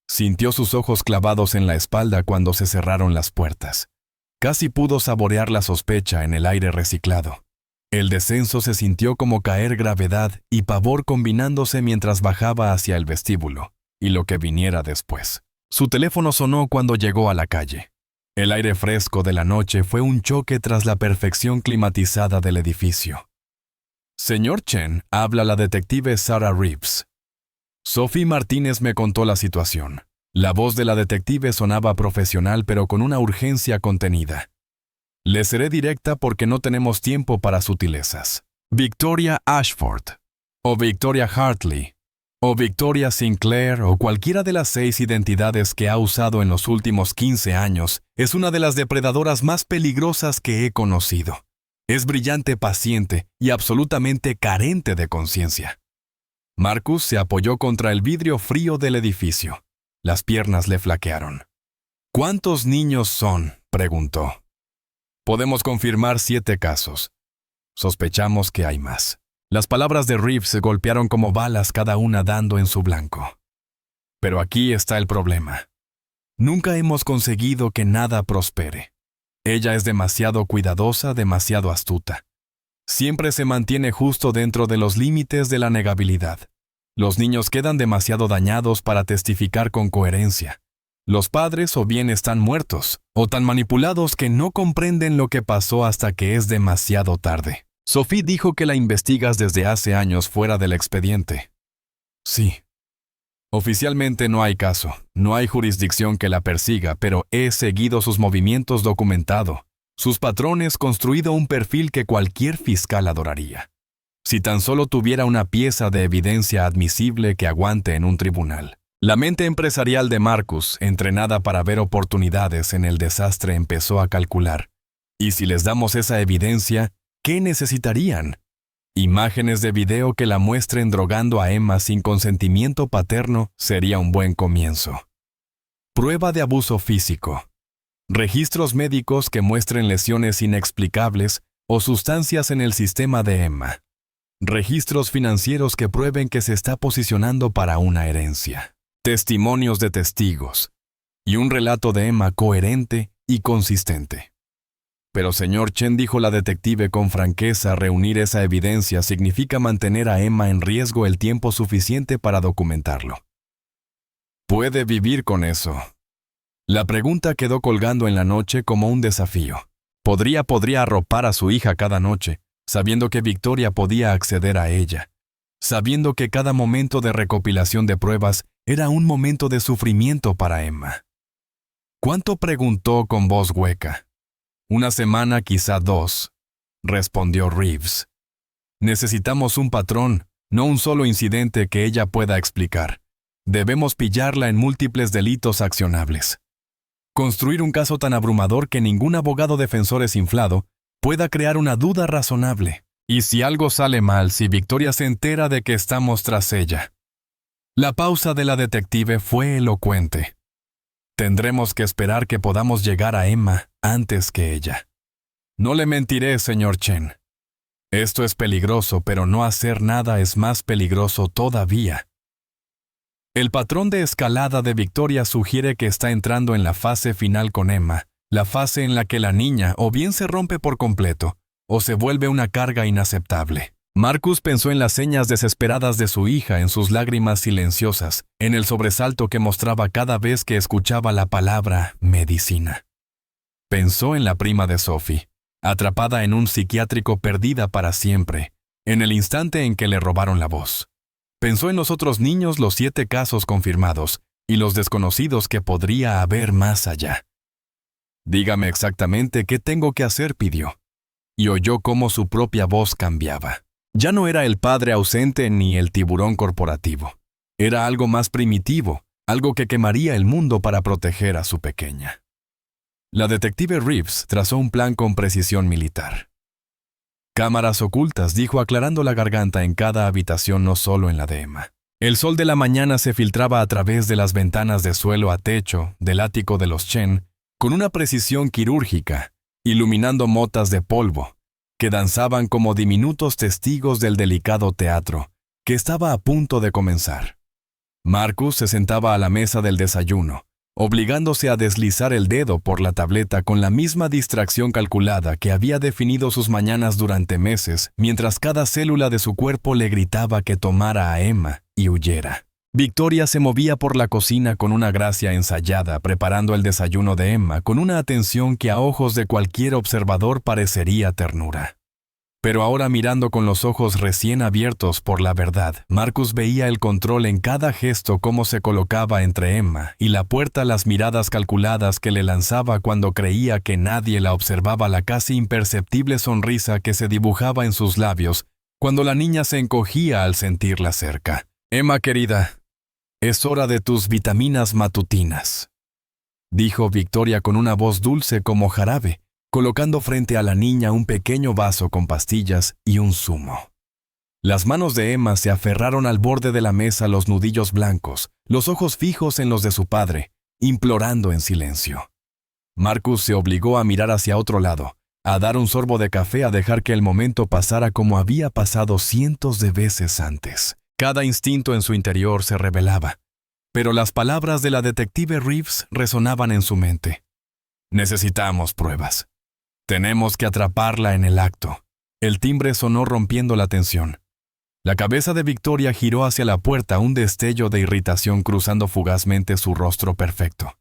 Sintió sus ojos clavados en la espalda cuando se cerraron las puertas. Casi pudo saborear la sospecha en el aire reciclado. El descenso se sintió como caer gravedad y pavor combinándose mientras bajaba hacia el vestíbulo, y lo que viniera después. Su teléfono sonó cuando llegó a la calle. El aire fresco de la noche fue un choque tras la perfección climatizada del edificio. «Señor Chen», habla la detective Sarah Reeves. «Sophie Martínez me contó la situación». La voz de la detective sonaba profesional pero con una urgencia contenida. «Le seré directa porque no tenemos tiempo para sutilezas. Victoria Ashford, o Victoria Hartley, o Victoria Sinclair o cualquiera de las 6 identidades que ha usado en los últimos 15 años, es una de las depredadoras más peligrosas que he conocido. Es brillante, paciente y absolutamente carente de conciencia». Marcus se apoyó contra el vidrio frío del edificio. Las piernas le flaquearon. «¿Cuántos niños son?», preguntó. «Podemos confirmar 7 casos. Sospechamos que hay más». Las palabras de Reeves se golpearon como balas, cada una dando en su blanco. «Pero aquí está el problema. Nunca hemos conseguido que nada prospere. Ella es demasiado cuidadosa, demasiado astuta. Siempre se mantiene justo dentro de los límites de la negabilidad. Los niños quedan demasiado dañados para testificar con coherencia. Los padres o bien están muertos, o tan manipulados que no comprenden lo que pasó hasta que es demasiado tarde». Sophie dijo que la investigas desde hace años fuera del expediente. «Sí. Oficialmente no hay caso, no hay jurisdicción que la persiga, pero he seguido sus movimientos documentado, sus patrones, construido un perfil que cualquier fiscal adoraría. Si tan solo tuviera una pieza de evidencia admisible que aguante en un tribunal». La mente empresarial de Marcus, entrenada para ver oportunidades en el desastre, empezó a calcular. ¿Y si les damos esa evidencia, qué necesitarían? Imágenes de video que la muestren drogando a Emma sin consentimiento paterno sería un buen comienzo. Prueba de abuso físico. Registros médicos que muestren lesiones inexplicables o sustancias en el sistema de Emma. Registros financieros que prueben que se está posicionando para una herencia. Testimonios de testigos. Y un relato de Emma coherente y consistente. «Pero señor Chen», dijo la detective con franqueza, «reunir esa evidencia significa mantener a Emma en riesgo el tiempo suficiente para documentarlo. ¿Puede vivir con eso?». La pregunta quedó colgando en la noche como un desafío. Podría arropar a su hija cada noche, sabiendo que Victoria podía acceder a ella, sabiendo que cada momento de recopilación de pruebas era un momento de sufrimiento para Emma. «¿Cuánto?», preguntó con voz hueca. «1 semana, quizá 2», respondió Reeves. «Necesitamos un patrón, no un solo incidente que ella pueda explicar. Debemos pillarla en múltiples delitos accionables. Construir un caso tan abrumador que ningún abogado defensor inflado pueda crear una duda razonable. Y si algo sale mal, si Victoria se entera de que estamos tras ella». La pausa de la detective fue elocuente. «Tendremos que esperar que podamos llegar a Emma antes que ella. No le mentiré, señor Chen. Esto es peligroso, pero no hacer nada es más peligroso todavía». El patrón de escalada de Victoria sugiere que está entrando en la fase final con Emma, la fase en la que la niña o bien se rompe por completo, o se vuelve una carga inaceptable. Marcus pensó en las señas desesperadas de su hija, en sus lágrimas silenciosas, en el sobresalto que mostraba cada vez que escuchaba la palabra medicina. Pensó en la prima de Sophie, atrapada en un psiquiátrico, perdida para siempre, en el instante en que le robaron la voz. Pensó en los otros niños, los 7 casos confirmados y los desconocidos que podría haber más allá. «Dígame exactamente qué tengo que hacer», pidió. Y oyó cómo su propia voz cambiaba. Ya no era el padre ausente ni el tiburón corporativo. Era algo más primitivo, algo que quemaría el mundo para proteger a su pequeña. La detective Reeves trazó un plan con precisión militar. «Cámaras ocultas», dijo, aclarando la garganta, en cada habitación, no solo en la de Emma. El sol de la mañana se filtraba a través de las ventanas de suelo a techo del ático de los Chen con una precisión quirúrgica, iluminando motas de polvo que danzaban como diminutos testigos del delicado teatro que estaba a punto de comenzar. Marcus se sentaba a la mesa del desayuno, obligándose a deslizar el dedo por la tableta con la misma distracción calculada que había definido sus mañanas durante meses, mientras cada célula de su cuerpo le gritaba que tomara a Emma y huyera. Victoria se movía por la cocina con una gracia ensayada, preparando el desayuno de Emma con una atención que a ojos de cualquier observador parecería ternura. Pero ahora, mirando con los ojos recién abiertos por la verdad, Marcus veía el control en cada gesto, cómo se colocaba entre Emma y la puerta, las miradas calculadas que le lanzaba cuando creía que nadie la observaba, la casi imperceptible sonrisa que se dibujaba en sus labios cuando la niña se encogía al sentirla cerca. «Emma, querida, es hora de tus vitaminas matutinas», dijo Victoria con una voz dulce como jarabe, colocando frente a la niña un pequeño vaso con pastillas y un zumo. Las manos de Emma se aferraron al borde de la mesa, los nudillos blancos, los ojos fijos en los de su padre, implorando en silencio. Marcus se obligó a mirar hacia otro lado, a dar un sorbo de café, a dejar que el momento pasara como había pasado cientos de veces antes. Cada instinto en su interior se rebelaba, pero las palabras de la detective Reeves resonaban en su mente. «Necesitamos pruebas. Tenemos que atraparla en el acto». El timbre sonó rompiendo la tensión. La cabeza de Victoria giró hacia la puerta, un destello de irritación cruzando fugazmente su rostro perfecto.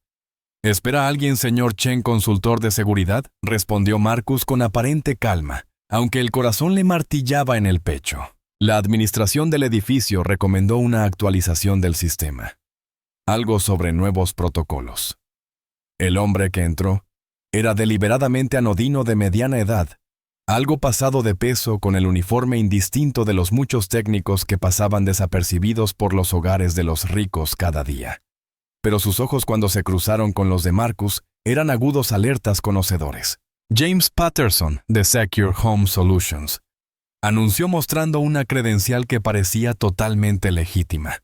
«¿Espera a alguien, señor Chen, consultor de seguridad?», respondió Marcus con aparente calma, aunque el corazón le martillaba en el pecho. La administración del edificio recomendó una actualización del sistema. Algo sobre nuevos protocolos. El hombre que entró era deliberadamente anodino, de mediana edad, algo pasado de peso, con el uniforme indistinto de los muchos técnicos que pasaban desapercibidos por los hogares de los ricos cada día. Pero sus ojos, cuando se cruzaron con los de Marcus, eran agudos, alertas, conocedores. «James Patterson, de Secure Home Solutions», anunció, mostrando una credencial que parecía totalmente legítima.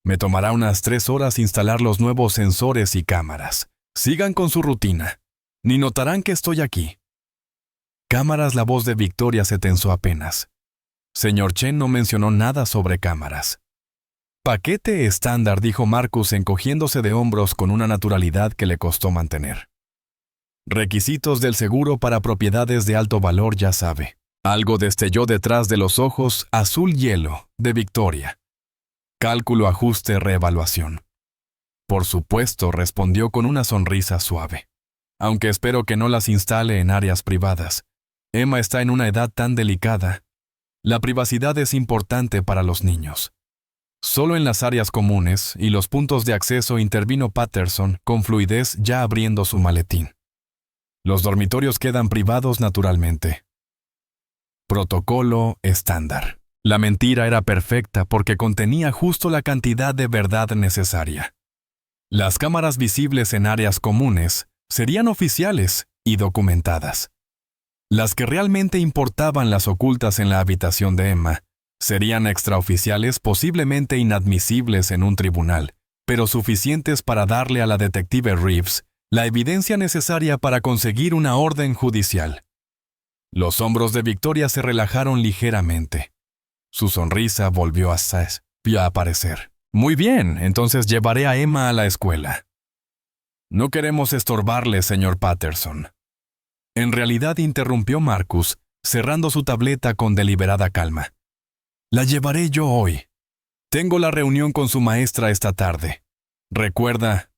«Me tomará unas 3 horas instalar los nuevos sensores y cámaras. Sigan con su rutina. Ni notarán que estoy aquí». «Cámaras», la voz de Victoria se tensó apenas. Señor Chen no mencionó nada sobre cámaras. «Paquete estándar», dijo Marcus, encogiéndose de hombros con una naturalidad que le costó mantener. «Requisitos del seguro para propiedades de alto valor, ya sabe». Algo destelló detrás de los ojos azul hielo de Victoria. «Cálculo, ajuste, reevaluación». «Por supuesto», respondió con una sonrisa suave. «Aunque espero que no las instale en áreas privadas. Emma está en una edad tan delicada. La privacidad es importante para los niños». Solo en las áreas comunes y los puntos de acceso, intervino Patterson con fluidez, ya abriendo su maletín. «Los dormitorios quedan privados, naturalmente». Protocolo estándar. La mentira era perfecta porque contenía justo la cantidad de verdad necesaria. Las cámaras visibles en áreas comunes serían oficiales y documentadas. Las que realmente importaban, las ocultas en la habitación de Emma, serían extraoficiales, posiblemente inadmisibles en un tribunal, pero suficientes para darle a la detective Reeves la evidencia necesaria para conseguir una orden judicial. Los hombros de Victoria se relajaron ligeramente. Su sonrisa volvió a aparecer. «Muy bien, entonces llevaré a Emma a la escuela». «No queremos estorbarle, señor Patterson». En realidad, interrumpió Marcus, cerrando su tableta con deliberada calma. «La llevaré yo hoy. Tengo la reunión con su maestra esta tarde. Recuerda,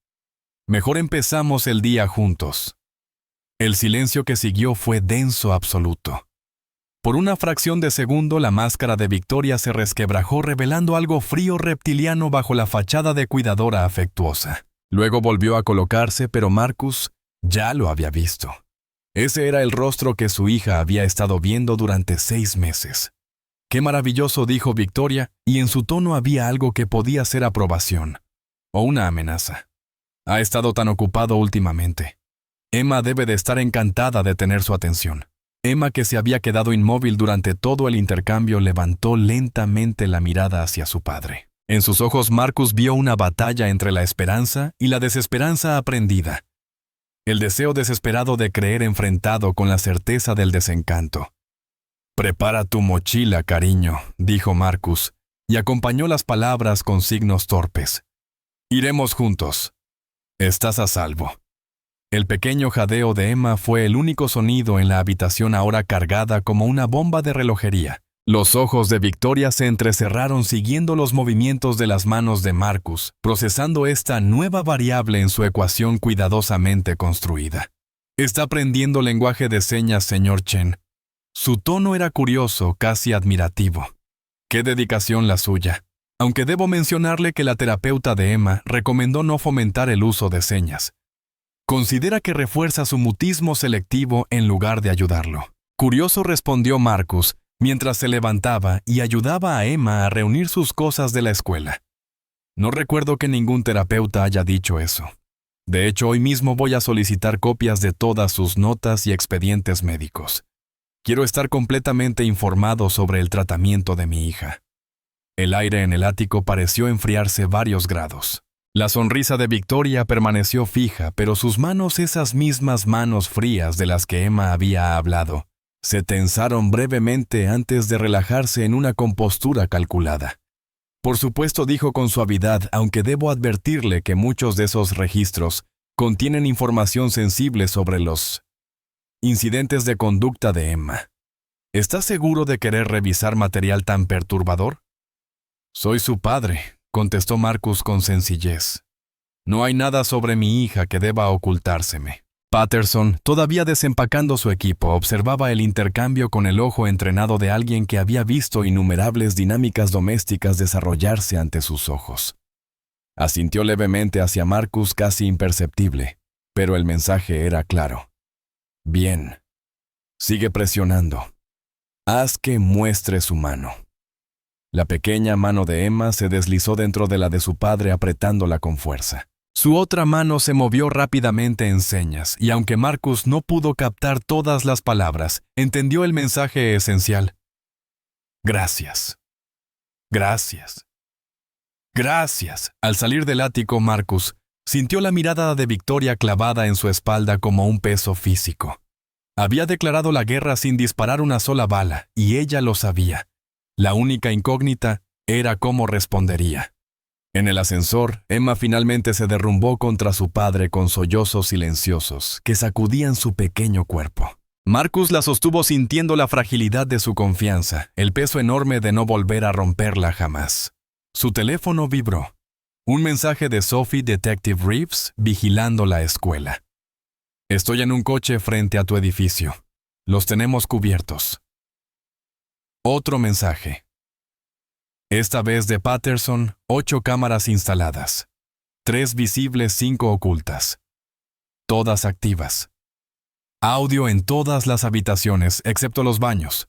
mejor empezamos el día juntos». El silencio que siguió fue denso, absoluto. Por una fracción de segundo, la máscara de Victoria se resquebrajó revelando algo frío reptiliano bajo la fachada de cuidadora afectuosa. Luego volvió a colocarse, pero Marcus ya lo había visto. Ese era el rostro que su hija había estado viendo durante 6 meses. «Qué maravilloso», dijo Victoria, y en su tono había algo que podía ser aprobación o una amenaza. «Ha estado tan ocupado últimamente. Emma debe de estar encantada de tener su atención». Emma, que se había quedado inmóvil durante todo el intercambio, levantó lentamente la mirada hacia su padre. En sus ojos Marcus vio una batalla entre la esperanza y la desesperanza aprendida. El deseo desesperado de creer enfrentado con la certeza del desencanto. «Prepara tu mochila, cariño», dijo Marcus, y acompañó las palabras con signos torpes. «Iremos juntos. Estás a salvo». El pequeño jadeo de Emma fue el único sonido en la habitación ahora cargada como una bomba de relojería. Los ojos de Victoria se entrecerraron siguiendo los movimientos de las manos de Marcus, procesando esta nueva variable en su ecuación cuidadosamente construida. «Está aprendiendo lenguaje de señas, señor Chen». Su tono era curioso, casi admirativo. «Qué dedicación la suya». Aunque debo mencionarle que la terapeuta de Emma recomendó no fomentar el uso de señas. Considera que refuerza su mutismo selectivo en lugar de ayudarlo. Curioso, respondió Marcus, mientras se levantaba y ayudaba a Emma a reunir sus cosas de la escuela. No recuerdo que ningún terapeuta haya dicho eso. De hecho, hoy mismo voy a solicitar copias de todas sus notas y expedientes médicos. Quiero estar completamente informado sobre el tratamiento de mi hija. El aire en el ático pareció enfriarse varios grados. La sonrisa de Victoria permaneció fija, pero sus manos, esas mismas manos frías de las que Emma había hablado, se tensaron brevemente antes de relajarse en una compostura calculada. «Por supuesto», dijo con suavidad, aunque debo advertirle que muchos de esos registros contienen información sensible sobre los incidentes de conducta de Emma. ¿Está seguro de querer revisar material tan perturbador? «Soy su padre», contestó Marcus con sencillez. «No hay nada sobre mi hija que deba ocultárseme». Patterson, todavía desempacando su equipo, observaba el intercambio con el ojo entrenado de alguien que había visto innumerables dinámicas domésticas desarrollarse ante sus ojos. Asintió levemente hacia Marcus, casi imperceptible, pero el mensaje era claro. «Bien. Sigue presionando. Haz que muestre su mano». La pequeña mano de Emma se deslizó dentro de la de su padre, apretándola con fuerza. Su otra mano se movió rápidamente en señas, y aunque Marcus no pudo captar todas las palabras, entendió el mensaje esencial. «Gracias. Gracias. Gracias». Al salir del ático, Marcus sintió la mirada de Victoria clavada en su espalda como un peso físico. Había declarado la guerra sin disparar una sola bala, y ella lo sabía. La única incógnita era cómo respondería. En el ascensor, Emma finalmente se derrumbó contra su padre con sollozos silenciosos que sacudían su pequeño cuerpo. Marcus la sostuvo sintiendo la fragilidad de su confianza, el peso enorme de no volver a romperla jamás. Su teléfono vibró. Un mensaje de Sophie Detective Reeves vigilando la escuela. «Estoy en un coche frente a tu edificio. Los tenemos cubiertos». Otro mensaje. Esta vez de Patterson, 8 cámaras instaladas. 3 visibles, 5 ocultas. Todas activas. Audio en todas las habitaciones, excepto los baños.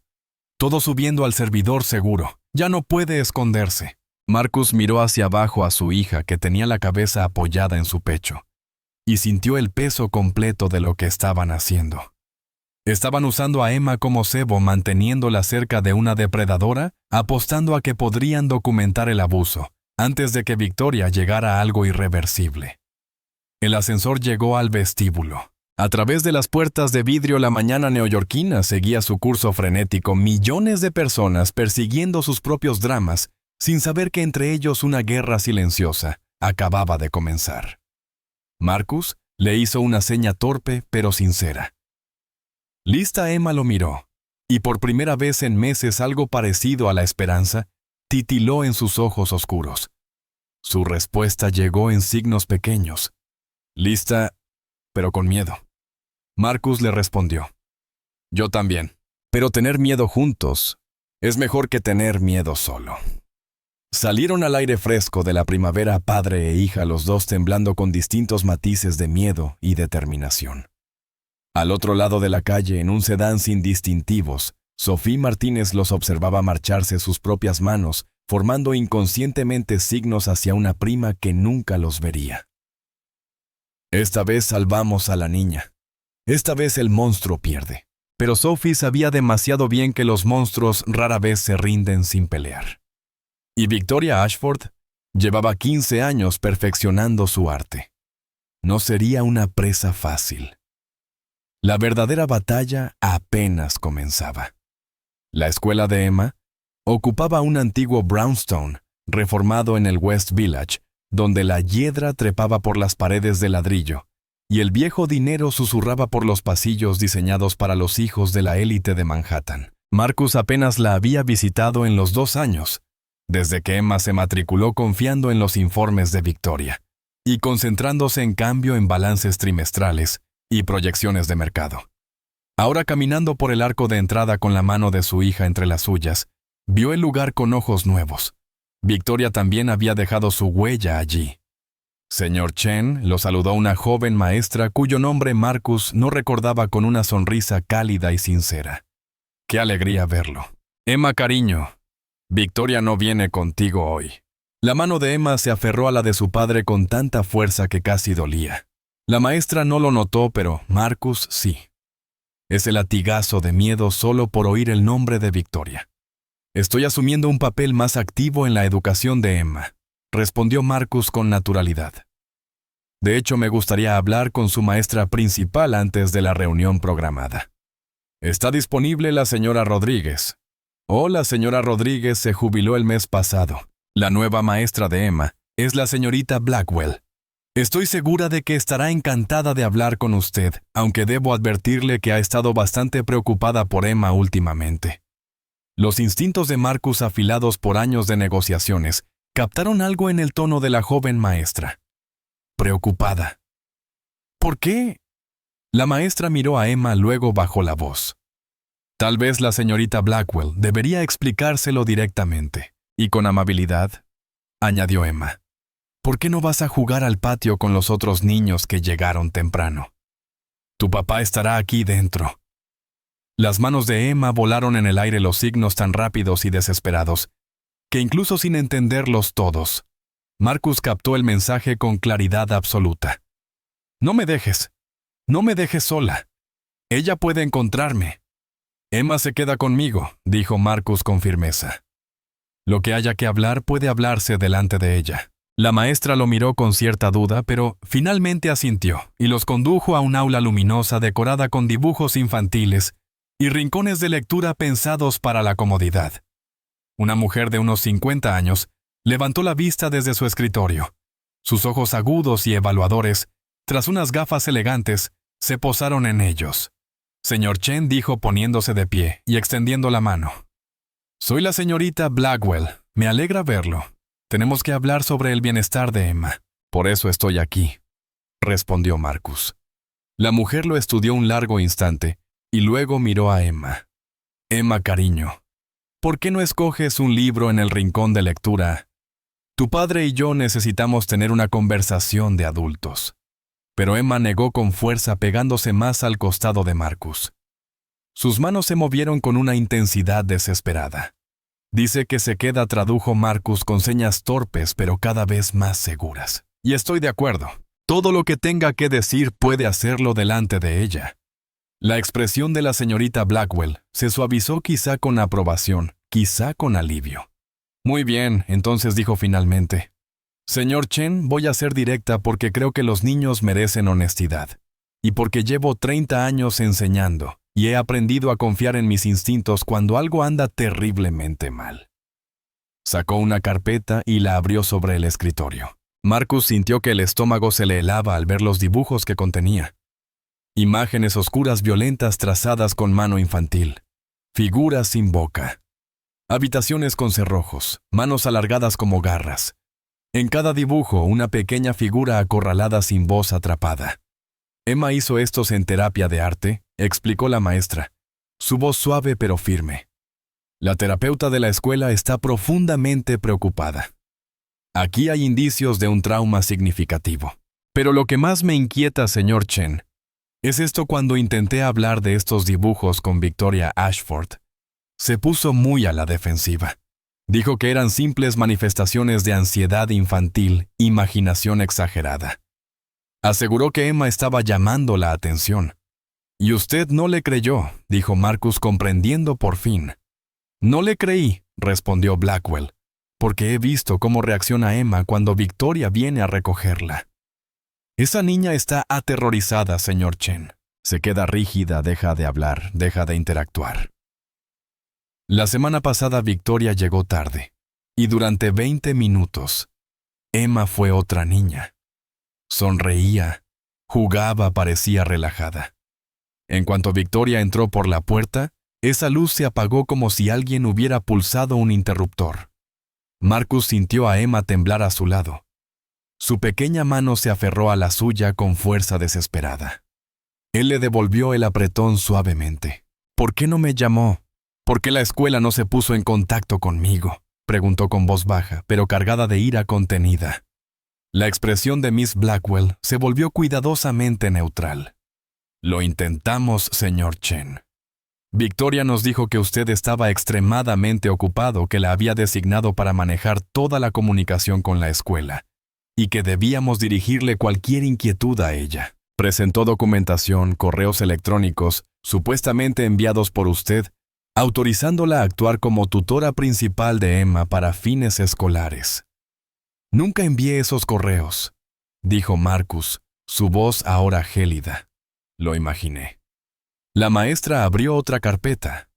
Todo subiendo al servidor seguro. Ya no puede esconderse. Marcus miró hacia abajo a su hija, que tenía la cabeza apoyada en su pecho, y sintió el peso completo de lo que estaban haciendo. Estaban usando a Emma como cebo, manteniéndola cerca de una depredadora, apostando a que podrían documentar el abuso, antes de que Victoria llegara a algo irreversible. El ascensor llegó al vestíbulo. A través de las puertas de vidrio, la mañana neoyorquina seguía su curso frenético, millones de personas persiguiendo sus propios dramas, sin saber que entre ellos una guerra silenciosa acababa de comenzar. Marcus le hizo una seña torpe pero sincera. Lista Emma lo miró, y por primera vez en meses algo parecido a la esperanza titiló en sus ojos oscuros. Su respuesta llegó en signos pequeños. Lista, pero con miedo. Marcus le respondió. Yo también, Pero tener miedo juntos es mejor que tener miedo solo. Salieron al aire fresco de la primavera padre e hija, los dos temblando con distintos matices de miedo y determinación. Al otro lado de la calle, en un sedán sin distintivos, Sofía Martínez los observaba marcharse sus propias manos, formando inconscientemente signos hacia una prima que nunca los vería. Esta vez salvamos a la niña. Esta vez el monstruo pierde. Pero Sophie sabía demasiado bien que los monstruos rara vez se rinden sin pelear. Y Victoria Ashford llevaba 15 años perfeccionando su arte. No sería una presa fácil. La verdadera batalla apenas comenzaba. La escuela de Emma ocupaba un antiguo brownstone, reformado en el West Village, donde la hiedra trepaba por las paredes de ladrillo, y el viejo dinero susurraba por los pasillos diseñados para los hijos de la élite de Manhattan. Marcus apenas la había visitado en los 2 años, desde que Emma se matriculó confiando en los informes de Victoria, y concentrándose en cambio en balances trimestrales y proyecciones de mercado. Ahora caminando por el arco de entrada con la mano de su hija entre las suyas, vio el lugar con ojos nuevos. Victoria también había dejado su huella allí. Señor Chen lo saludó una joven maestra cuyo nombre Marcus no recordaba, con una sonrisa cálida y sincera. ¡Qué alegría verlo! Emma, cariño, Victoria no viene contigo hoy. La mano de Emma se aferró a la de su padre con tanta fuerza que casi dolía. La maestra no lo notó, pero Marcus sí. Ese latigazo de miedo solo por oír el nombre de Victoria. Estoy asumiendo un papel más activo en la educación de Emma, respondió Marcus con naturalidad. De hecho, me gustaría hablar con su maestra principal antes de la reunión programada. Está disponible la señora Rodríguez. La señora Rodríguez se jubiló el mes pasado. La nueva maestra de Emma es la señorita Blackwell. Estoy segura de que estará encantada de hablar con usted, aunque debo advertirle que ha estado bastante preocupada por Emma últimamente. Los instintos de Marcus, afilados por años de negociaciones, captaron algo en el tono de la joven maestra. Preocupada. ¿Por qué? La maestra miró a Emma, luego bajó la voz. Tal vez la señorita Blackwell debería explicárselo directamente. Y con amabilidad, añadió Emma. ¿Por qué no vas a jugar al patio con los otros niños que llegaron temprano? Tu papá estará aquí dentro. Las manos de Emma volaron en el aire, los signos tan rápidos y desesperados, que incluso sin entenderlos todos, Marcus captó el mensaje con claridad absoluta. No me dejes sola. Ella puede encontrarme. Emma se queda conmigo, dijo Marcus con firmeza. Lo que haya que hablar puede hablarse delante de ella. La maestra lo miró con cierta duda, pero finalmente asintió y los condujo a un aula luminosa decorada con dibujos infantiles y rincones de lectura pensados para la comodidad. Una mujer de unos 50 años levantó la vista desde su escritorio. Sus ojos agudos y evaluadores, tras unas gafas elegantes, se posaron en ellos. Señor Chen, dijo poniéndose de pie y extendiendo la mano. Soy la señorita Blackwell. Me alegra verlo. Tenemos que hablar sobre el bienestar de Emma. Por eso estoy aquí, respondió Marcus. La mujer lo estudió un largo instante y luego miró a Emma. Emma, cariño, ¿por qué no escoges un libro en el rincón de lectura? Tu padre y yo necesitamos tener una conversación de adultos. Pero Emma negó con fuerza, pegándose más al costado de Marcus. Sus manos se movieron con una intensidad desesperada. Dice que se queda, tradujo Marcus con señas torpes pero cada vez más seguras. Y estoy de acuerdo. Todo lo que tenga que decir puede hacerlo delante de ella. La expresión de la señorita Blackwell se suavizó, quizá con aprobación, quizá con alivio. Muy bien, entonces dijo finalmente. Señor Chen, voy a ser directa porque creo que los niños merecen honestidad. Y porque llevo 30 años enseñando. Y he aprendido a confiar en mis instintos cuando algo anda terriblemente mal. Sacó una carpeta y la abrió sobre el escritorio. Marcus sintió que el estómago se le helaba al ver los dibujos que contenía. Imágenes oscuras violentas trazadas con mano infantil. Figuras sin boca. Habitaciones con cerrojos, manos alargadas como garras. En cada dibujo, una pequeña figura acorralada sin voz, atrapada. Emma hizo estos en terapia de arte, explicó la maestra, su voz suave pero firme. La terapeuta de la escuela está profundamente preocupada. Aquí hay indicios de un trauma significativo. Pero lo que más me inquieta, señor Chen, es esto: cuando intenté hablar de estos dibujos con Victoria Ashford, se puso muy a la defensiva. Dijo que eran simples manifestaciones de ansiedad infantil, imaginación exagerada. Aseguró que Emma estaba llamando la atención. Y usted no le creyó, dijo Marcus, comprendiendo por fin. No le creí, respondió Blackwell, porque he visto cómo reacciona Emma cuando Victoria viene a recogerla. Esa niña está aterrorizada, señor Chen. Se queda rígida, deja de hablar, deja de interactuar. La semana pasada Victoria llegó tarde, y durante 20 minutos, Emma fue otra niña. Sonreía, jugaba, parecía relajada. En cuanto Victoria entró por la puerta, esa luz se apagó como si alguien hubiera pulsado un interruptor. Marcus sintió a Emma temblar a su lado. Su pequeña mano se aferró a la suya con fuerza desesperada. Él le devolvió el apretón suavemente. ¿Por qué no me llamó? ¿Por qué la escuela no se puso en contacto conmigo?, preguntó con voz baja, pero cargada de ira contenida. La expresión de Miss Blackwell se volvió cuidadosamente neutral. Lo intentamos, señor Chen. Victoria nos dijo que usted estaba extremadamente ocupado, que la había designado para manejar toda la comunicación con la escuela, y que debíamos dirigirle cualquier inquietud a ella. Presentó documentación, correos electrónicos, supuestamente enviados por usted, autorizándola a actuar como tutora principal de Emma para fines escolares. Nunca envié esos correos, dijo Marcus, su voz ahora gélida. Lo imaginé. La maestra abrió otra carpeta.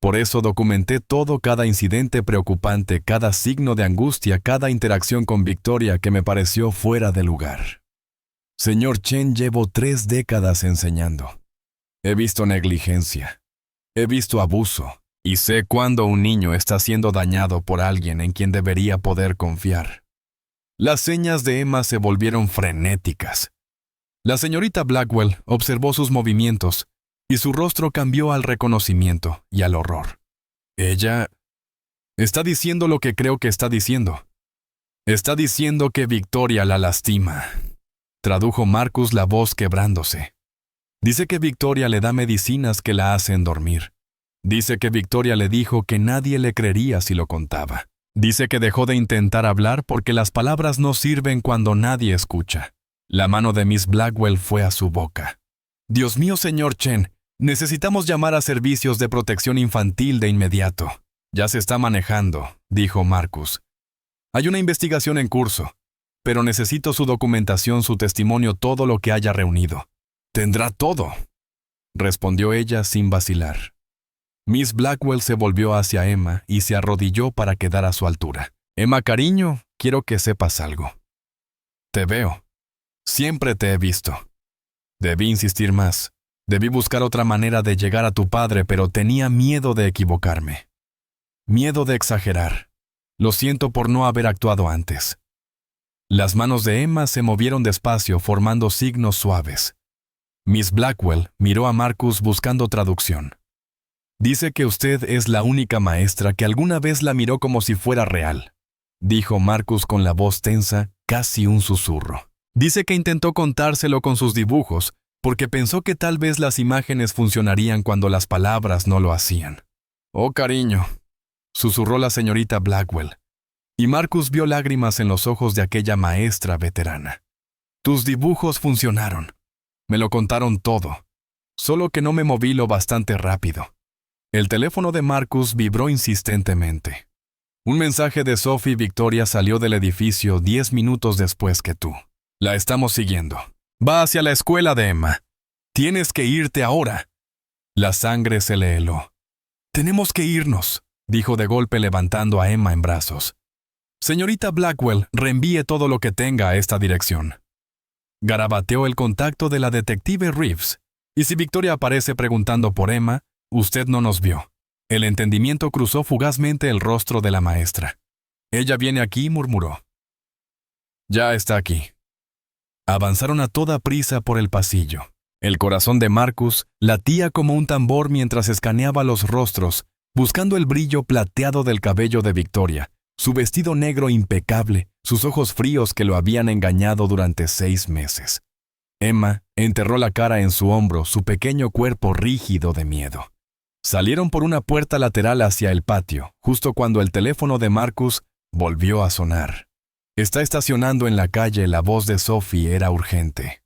Por eso documenté todo: cada incidente preocupante, cada signo de angustia, cada interacción con Victoria que me pareció fuera de lugar. Señor Chen, llevo 3 décadas enseñando. He visto negligencia. He visto abuso. Y sé cuándo un niño está siendo dañado por alguien en quien debería poder confiar. Las señas de Emma se volvieron frenéticas. La señorita Blackwell observó sus movimientos, y su rostro cambió al reconocimiento y al horror. Ella está diciendo lo que creo que está diciendo. Está diciendo que Victoria la lastima, tradujo Marcus, la voz quebrándose. Dice que Victoria le da medicinas que la hacen dormir. Dice que Victoria le dijo que nadie le creería si lo contaba. Dice que dejó de intentar hablar porque las palabras no sirven cuando nadie escucha. La mano de Miss Blackwell fue a su boca. Dios mío, señor Chen, necesitamos llamar a servicios de protección infantil de inmediato. Ya se está manejando, dijo Marcus. Hay una investigación en curso, pero necesito su documentación, su testimonio, todo lo que haya reunido. Tendrá todo, respondió ella sin vacilar. Miss Blackwell se volvió hacia Emma y se arrodilló para quedar a su altura. Emma, cariño, quiero que sepas algo. Te veo. Siempre te he visto. Debí insistir más. Debí buscar otra manera de llegar a tu padre, pero tenía miedo de equivocarme. Miedo de exagerar. Lo siento por no haber actuado antes. Las manos de Emma se movieron despacio, formando signos suaves. Miss Blackwell miró a Marcus buscando traducción. Dice que usted es la única maestra que alguna vez la miró como si fuera real, dijo Marcus con la voz tensa, casi un susurro. Dice que intentó contárselo con sus dibujos, porque pensó que tal vez las imágenes funcionarían cuando las palabras no lo hacían. Oh, cariño, susurró la señorita Blackwell, y Marcus vio lágrimas en los ojos de aquella maestra veterana. Tus dibujos funcionaron. Me lo contaron todo, solo que no me moví lo bastante rápido. El teléfono de Marcus vibró insistentemente. Un mensaje de Sophie: Victoria salió del edificio 10 minutos después que tú. La estamos siguiendo. Va hacia la escuela de Emma. Tienes que irte ahora. La sangre se le heló. Tenemos que irnos, dijo de golpe levantando a Emma en brazos. Señorita Blackwell, reenvíe todo lo que tenga a esta dirección. Garabateó el contacto de la detective Reeves. Y si Victoria aparece preguntando por Emma, usted no nos vio. El entendimiento cruzó fugazmente el rostro de la maestra. Ella viene aquí, murmuró. Ya está aquí. Avanzaron a toda prisa por el pasillo. El corazón de Marcus latía como un tambor mientras escaneaba los rostros, buscando el brillo plateado del cabello de Victoria, su vestido negro impecable, sus ojos fríos que lo habían engañado durante 6 meses. Emma enterró la cara en su hombro, su pequeño cuerpo rígido de miedo. Salieron por una puerta lateral hacia el patio, justo cuando el teléfono de Marcus volvió a sonar. «Está estacionando en la calle», la voz de Sophie era urgente.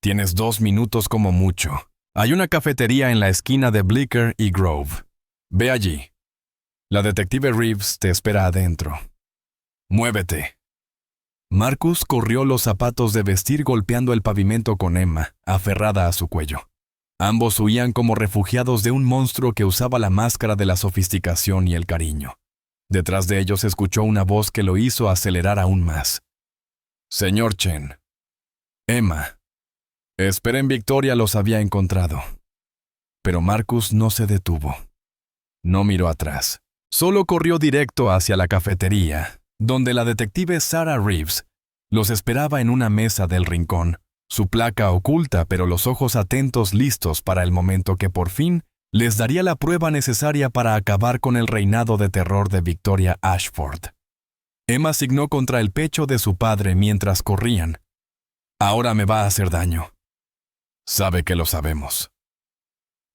«Tienes 2 minutos como mucho. Hay una cafetería en la esquina de Bleecker y Grove. Ve allí. La detective Reeves te espera adentro. Muévete». Marcus corrió los zapatos de vestir golpeando el pavimento con Emma, aferrada a su cuello. Ambos huían como refugiados de un monstruo que usaba la máscara de la sofisticación y el cariño. Detrás de ellos escuchó una voz que lo hizo acelerar aún más. «Señor Chen». «Emma». Esperen, Victoria los había encontrado. Pero Marcus no se detuvo. No miró atrás. Solo corrió directo hacia la cafetería, donde la detective Sarah Reeves los esperaba en una mesa del rincón, su placa oculta pero los ojos atentos listos para el momento que por fin les daría la prueba necesaria para acabar con el reinado de terror de Victoria Ashford. Emma signó contra el pecho de su padre mientras corrían. «Ahora me va a hacer daño». «Sabe que lo sabemos».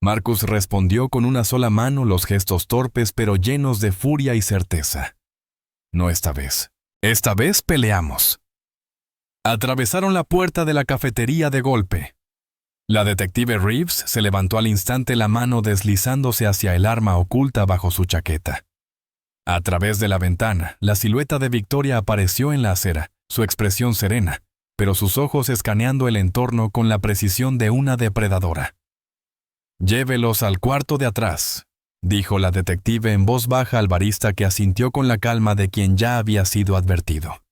Marcus respondió con una sola mano, los gestos torpes pero llenos de furia y certeza. «No esta vez. Esta vez peleamos». Atravesaron la puerta de la cafetería de golpe. La detective Reeves se levantó al instante, la mano deslizándose hacia el arma oculta bajo su chaqueta. A través de la ventana, la silueta de Victoria apareció en la acera, su expresión serena, pero sus ojos escaneando el entorno con la precisión de una depredadora. «Llévelos al cuarto de atrás», dijo la detective en voz baja al barista, que asintió con la calma de quien ya había sido advertido.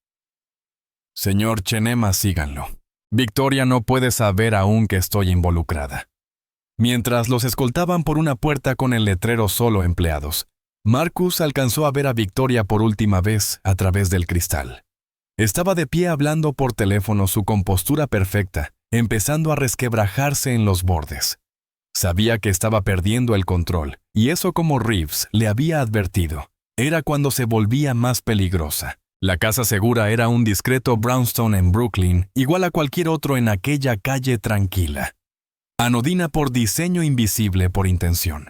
«Señor Chen, Emma, síganlo. Victoria no puede saber aún que estoy involucrada». Mientras los escoltaban por una puerta con el letrero «Solo empleados», Marcus alcanzó a ver a Victoria por última vez a través del cristal. Estaba de pie hablando por teléfono, su compostura perfecta, empezando a resquebrajarse en los bordes. Sabía que estaba perdiendo el control, y eso, como Reeves le había advertido, era cuando se volvía más peligrosa. La casa segura era un discreto brownstone en Brooklyn, igual a cualquier otro en aquella calle tranquila. Anodina por diseño, invisible por intención.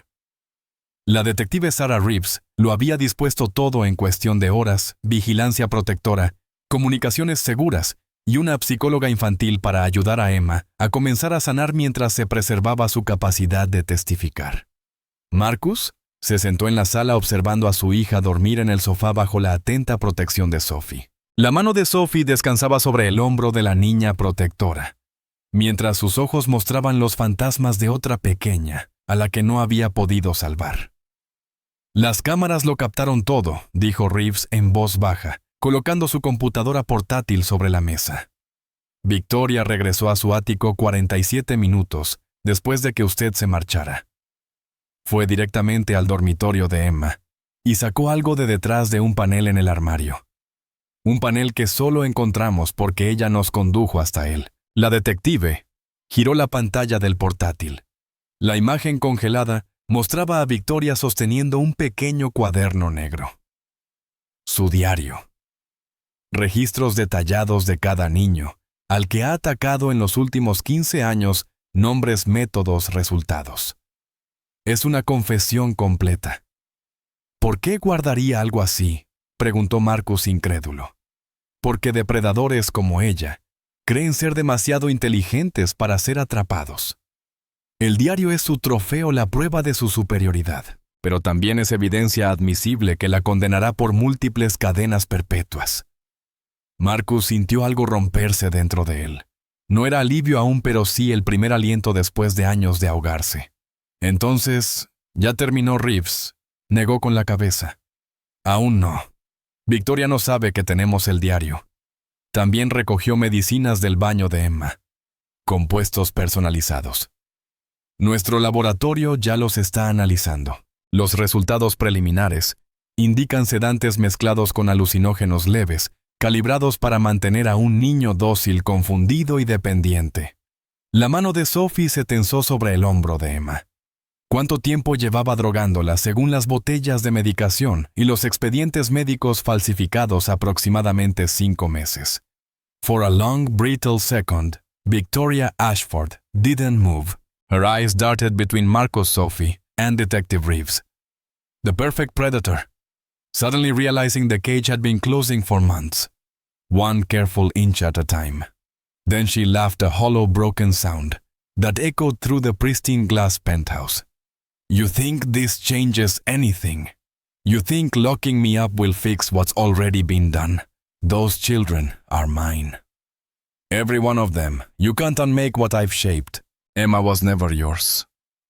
La detective Sarah Reeves lo había dispuesto todo en cuestión de horas: vigilancia protectora, comunicaciones seguras y una psicóloga infantil para ayudar a Emma a comenzar a sanar mientras se preservaba su capacidad de testificar. Marcus se sentó en la sala observando a su hija dormir en el sofá bajo la atenta protección de Sophie. La mano de Sophie descansaba sobre el hombro de la niña protectora, mientras sus ojos mostraban los fantasmas de otra pequeña a la que no había podido salvar. «Las cámaras lo captaron todo», dijo Reeves en voz baja, colocando su computadora portátil sobre la mesa. «Victoria regresó a su ático 47 minutos después de que usted se marchara. Fue directamente al dormitorio de Emma y sacó algo de detrás de un panel en el armario. Un panel que solo encontramos porque ella nos condujo hasta él». La detective giró la pantalla del portátil. La imagen congelada mostraba a Victoria sosteniendo un pequeño cuaderno negro. Su diario. Registros detallados de cada niño, al que ha atacado en los últimos 15 años, nombres, métodos, resultados. Es una confesión completa. «¿Por qué guardaría algo así?», preguntó Marcus incrédulo. «Porque depredadores como ella creen ser demasiado inteligentes para ser atrapados. El diario es su trofeo, la prueba de su superioridad, pero también es evidencia admisible que la condenará por múltiples cadenas perpetuas». Marcus sintió algo romperse dentro de él. No era alivio aún, pero sí el primer aliento después de años de ahogarse. «Entonces, ¿ya terminó, Reeves?», negó con la cabeza. «Aún no. Victoria no sabe que tenemos el diario. También recogió medicinas del baño de Emma. Compuestos personalizados. Nuestro laboratorio ya los está analizando. Los resultados preliminares indican sedantes mezclados con alucinógenos leves, calibrados para mantener a un niño dócil, confundido y dependiente. La mano de Sophie se tensó sobre el hombro de Emma. ¿Cuánto tiempo llevaba drogándola según las botellas de medicación y los expedientes médicos falsificados? Aproximadamente 5 meses. For a long, brittle second, Victoria Ashford didn't move. Her eyes darted between Marcus Sophie and Detective Reeves. The perfect predator. Suddenly realizing the cage had been closing for months. One careful inch at a time. Then she laughed, a hollow, broken sound that echoed through the pristine glass penthouse. You think this changes anything? You think locking me up will fix what's already been done? Those children are mine. Every one of them. You can't unmake what I've shaped. Emma was never yours.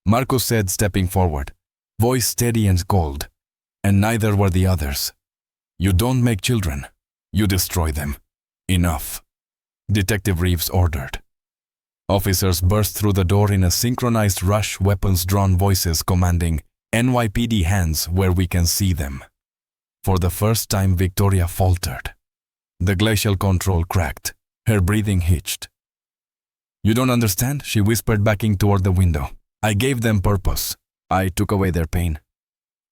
Marcus said, stepping forward, voice steady and cold. And neither were the others. You don't make children. You destroy them. Enough. Detective Reeves ordered. Officers burst through the door in a synchronized rush, weapons-drawn voices commanding, "NYPD hands where we can see them." For the first time, Victoria faltered. The glacial control cracked. Her breathing hitched. "You don't understand," she whispered, backing toward the window. "I gave them purpose. I took away their pain.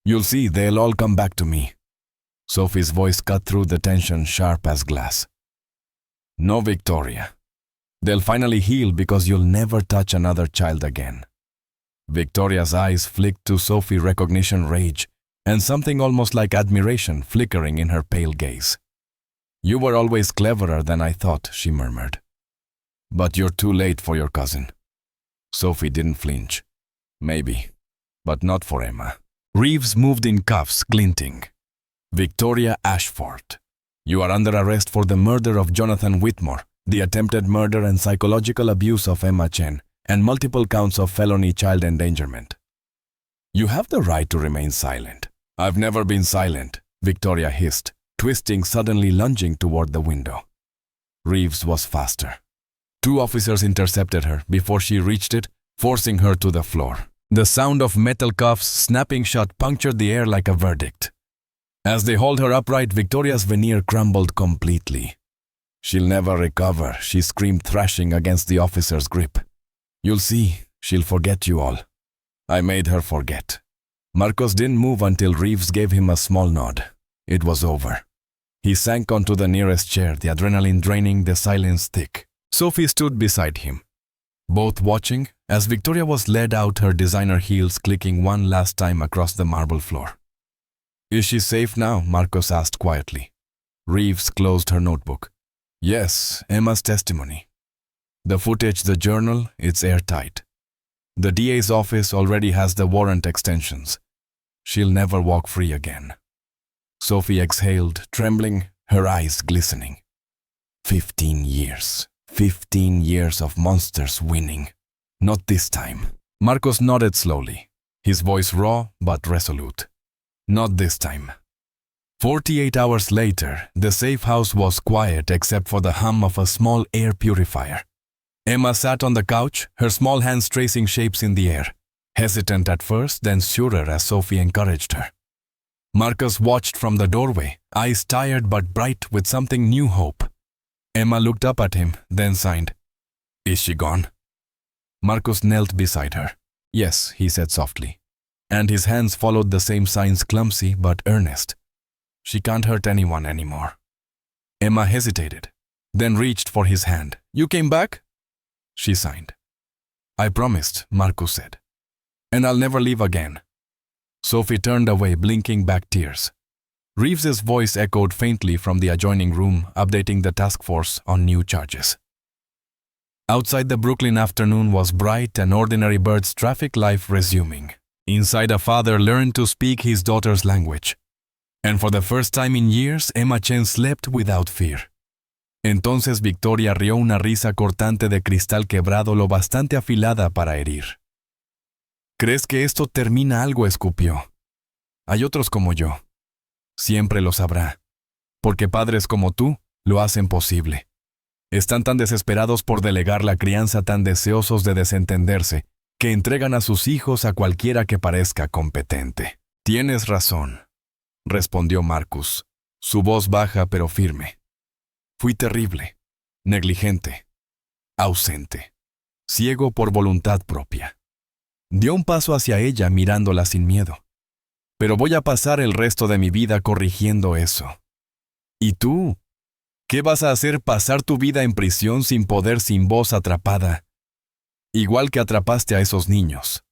You'll see, they'll all come back to me." Sophie's voice cut through the tension, sharp as glass. "No, Victoria. They'll finally heal because you'll never touch another child again." Victoria's eyes flicked to Sophie, recognition, rage, and something almost like admiration flickering in her pale gaze. "You were always cleverer than I thought," she murmured. "But you're too late for your cousin." Sophie didn't flinch. Maybe, but not for Emma. Reeves moved in cuffs, glinting. "Victoria Ashford, you are under arrest for the murder of Jonathan Whitmore, the attempted murder and psychological abuse of Emma Chen, and multiple counts of felony child endangerment. You have the right to remain silent." "I've never been silent," Victoria hissed, twisting, suddenly lunging toward the window. Reeves was faster. 2 officers intercepted her before she reached it, forcing her to the floor. The sound of metal cuffs snapping shut punctured the air like a verdict. As they hauled her upright, Victoria's veneer crumbled completely. "She'll never recover," she screamed, thrashing against the officer's grip. "You'll see, she'll forget you all." I made her forget. Marcos didn't move until Reeves gave him a small nod. It was over. He sank onto the nearest chair, the adrenaline draining, the silence thick. Sophie stood beside him, both watching as Victoria was led out, her designer heels clicking one last time across the marble floor. "Is she safe now?" Marcos asked quietly. Reeves closed her notebook. "Yes, Emma's testimony. The footage, the journal, it's airtight. The DA's office already has the warrant extensions. She'll never walk free again." Sophie exhaled, trembling, her eyes glistening. 15 years. 15 years of monsters winning. Not this time. Marcos nodded slowly, his voice raw but resolute. Not this time. 48 hours later, the safe house was quiet except for the hum of a small air purifier. Emma sat on the couch, her small hands tracing shapes in the air, hesitant at first, then surer as Sophie encouraged her. Marcus watched from the doorway, eyes tired but bright with something new hope. Emma looked up at him, then signed. "Is she gone?" Marcus knelt beside her. "Yes," he said softly, and his hands followed the same signs, clumsy but earnest. "She can't hurt anyone anymore." Emma hesitated, then reached for his hand. "You came back?" She signed. "I promised," Marcus said. "And I'll never leave again." Sophie turned away, blinking back tears. Reeves's voice echoed faintly from the adjoining room, updating the task force on new charges. Outside, the Brooklyn afternoon was bright, and ordinary birds' traffic life resuming. Inside, a father learned to speak his daughter's language. And for the first time in years, Emma Chen slept without fear. Entonces Victoria rió, una risa cortante de cristal quebrado, lo bastante afilada para herir. «¿Crees que esto termina algo?», escupió. «Hay otros como yo. Siempre lo sabrá. Porque padres como tú lo hacen posible. Están tan desesperados por delegar la crianza, tan deseosos de desentenderse, que entregan a sus hijos a cualquiera que parezca competente». «Tienes razón», respondió Marcus, su voz baja pero firme. «Fui terrible, negligente, ausente. ciego por voluntad propia. Dio un paso hacia ella mirándola sin miedo. Pero voy a pasar el resto de mi vida corrigiendo eso. ¿Y tú? ¿Qué vas a hacer pasar tu vida en prisión sin poder, sin voz atrapada? Igual que atrapaste a esos niños.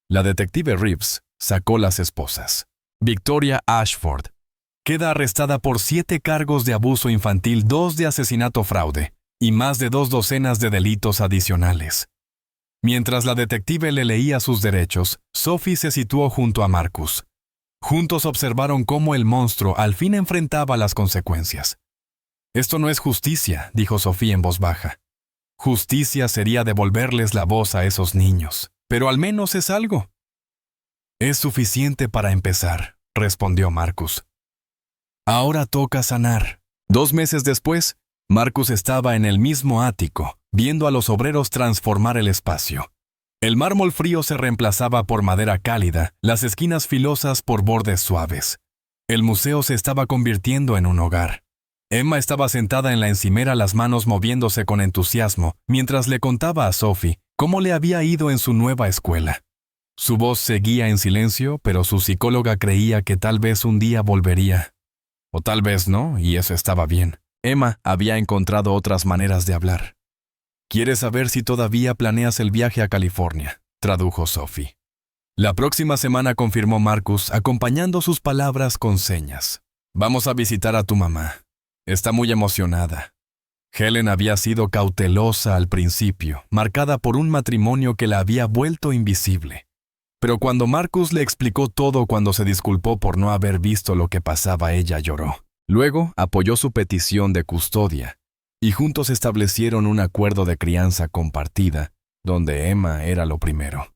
La detective Reeves sacó las esposas. Victoria Ashford queda arrestada por 7 cargos de abuso infantil, 2 de asesinato fraude y más de 2 docenas de delitos adicionales. Mientras la detective le leía sus derechos, Sophie se situó junto a Marcus. Juntos observaron cómo el monstruo al fin enfrentaba las consecuencias. «Esto no es justicia», dijo Sophie en voz baja. «Justicia sería devolverles la voz a esos niños, pero al menos es algo». «Es suficiente para empezar», respondió Marcus. «Ahora toca sanar». 2 meses después, Marcus estaba en el mismo ático, viendo a los obreros transformar el espacio. El mármol frío se reemplazaba por madera cálida, las esquinas filosas por bordes suaves. El museo se estaba convirtiendo en un hogar. Emma estaba sentada en la encimera, las manos moviéndose con entusiasmo, mientras le contaba a Sophie cómo le había ido en su nueva escuela. Su voz seguía en silencio, pero su psicóloga creía que tal vez un día volvería. O tal vez no, y eso estaba bien. Emma había encontrado otras maneras de hablar. «¿Quieres saber si todavía planeas el viaje a California?», tradujo Sophie. La próxima semana, confirmó Marcus, acompañando sus palabras con señas. «Vamos a visitar a tu mamá. Está muy emocionada». Helen había sido cautelosa al principio, marcada por un matrimonio que la había vuelto invisible. Pero cuando Marcus le explicó todo, cuando se disculpó por no haber visto lo que pasaba, ella lloró. Luego apoyó su petición de custodia, y juntos establecieron un acuerdo de crianza compartida, donde Emma era lo primero.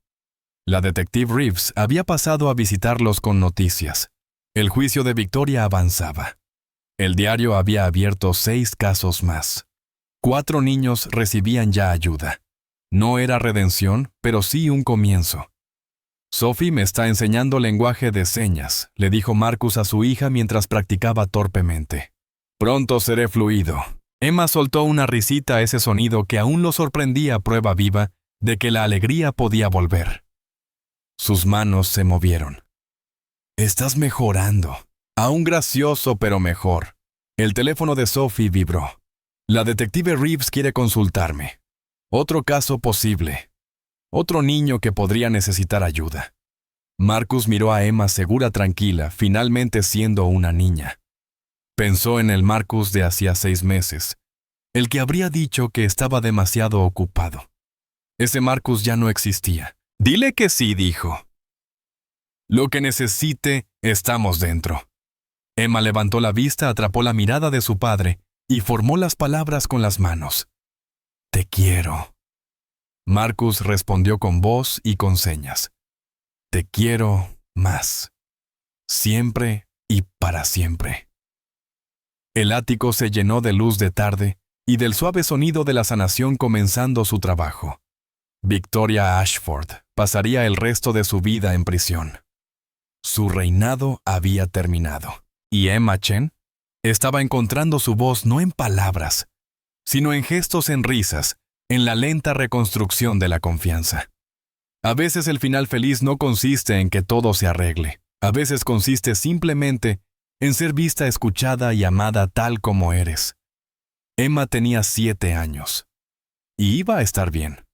La detective Reeves había pasado a visitarlos con noticias. El juicio de Victoria avanzaba. El diario había abierto 6 casos más. 4 niños recibían ya ayuda. No era redención, pero sí un comienzo. «Sophie me está enseñando lenguaje de señas», le dijo Marcus a su hija mientras practicaba torpemente. «Pronto seré fluido». Emma soltó una risita a ese sonido que aún lo sorprendía, prueba viva de que la alegría podía volver. Sus manos se movieron. «Estás mejorando. Aún gracioso, pero mejor». El teléfono de Sophie vibró. «La detective Reeves quiere consultarme. Otro caso posible. Otro niño que podría necesitar ayuda». Marcus miró a Emma segura, tranquila, finalmente siendo una niña. Pensó en el Marcus de hacía 6 meses, el que habría dicho que estaba demasiado ocupado. Ese Marcus ya no existía. «Dile que sí», dijo. «Lo que necesite, estamos dentro». Emma levantó la vista, atrapó la mirada de su padre y formó las palabras con las manos. «Te quiero». Marcus respondió con voz y con señas. «Te quiero más. Siempre y para siempre». El ático se llenó de luz de tarde y del suave sonido de la sanación comenzando su trabajo. Victoria Ashford pasaría el resto de su vida en prisión. Su reinado había terminado. Y Emma Chen estaba encontrando su voz no en palabras, sino en gestos, en risas, en la lenta reconstrucción de la confianza. A veces el final feliz no consiste en que todo se arregle. A veces consiste simplemente en ser vista, escuchada y amada tal como eres. Emma tenía 7 años. Y iba a estar bien.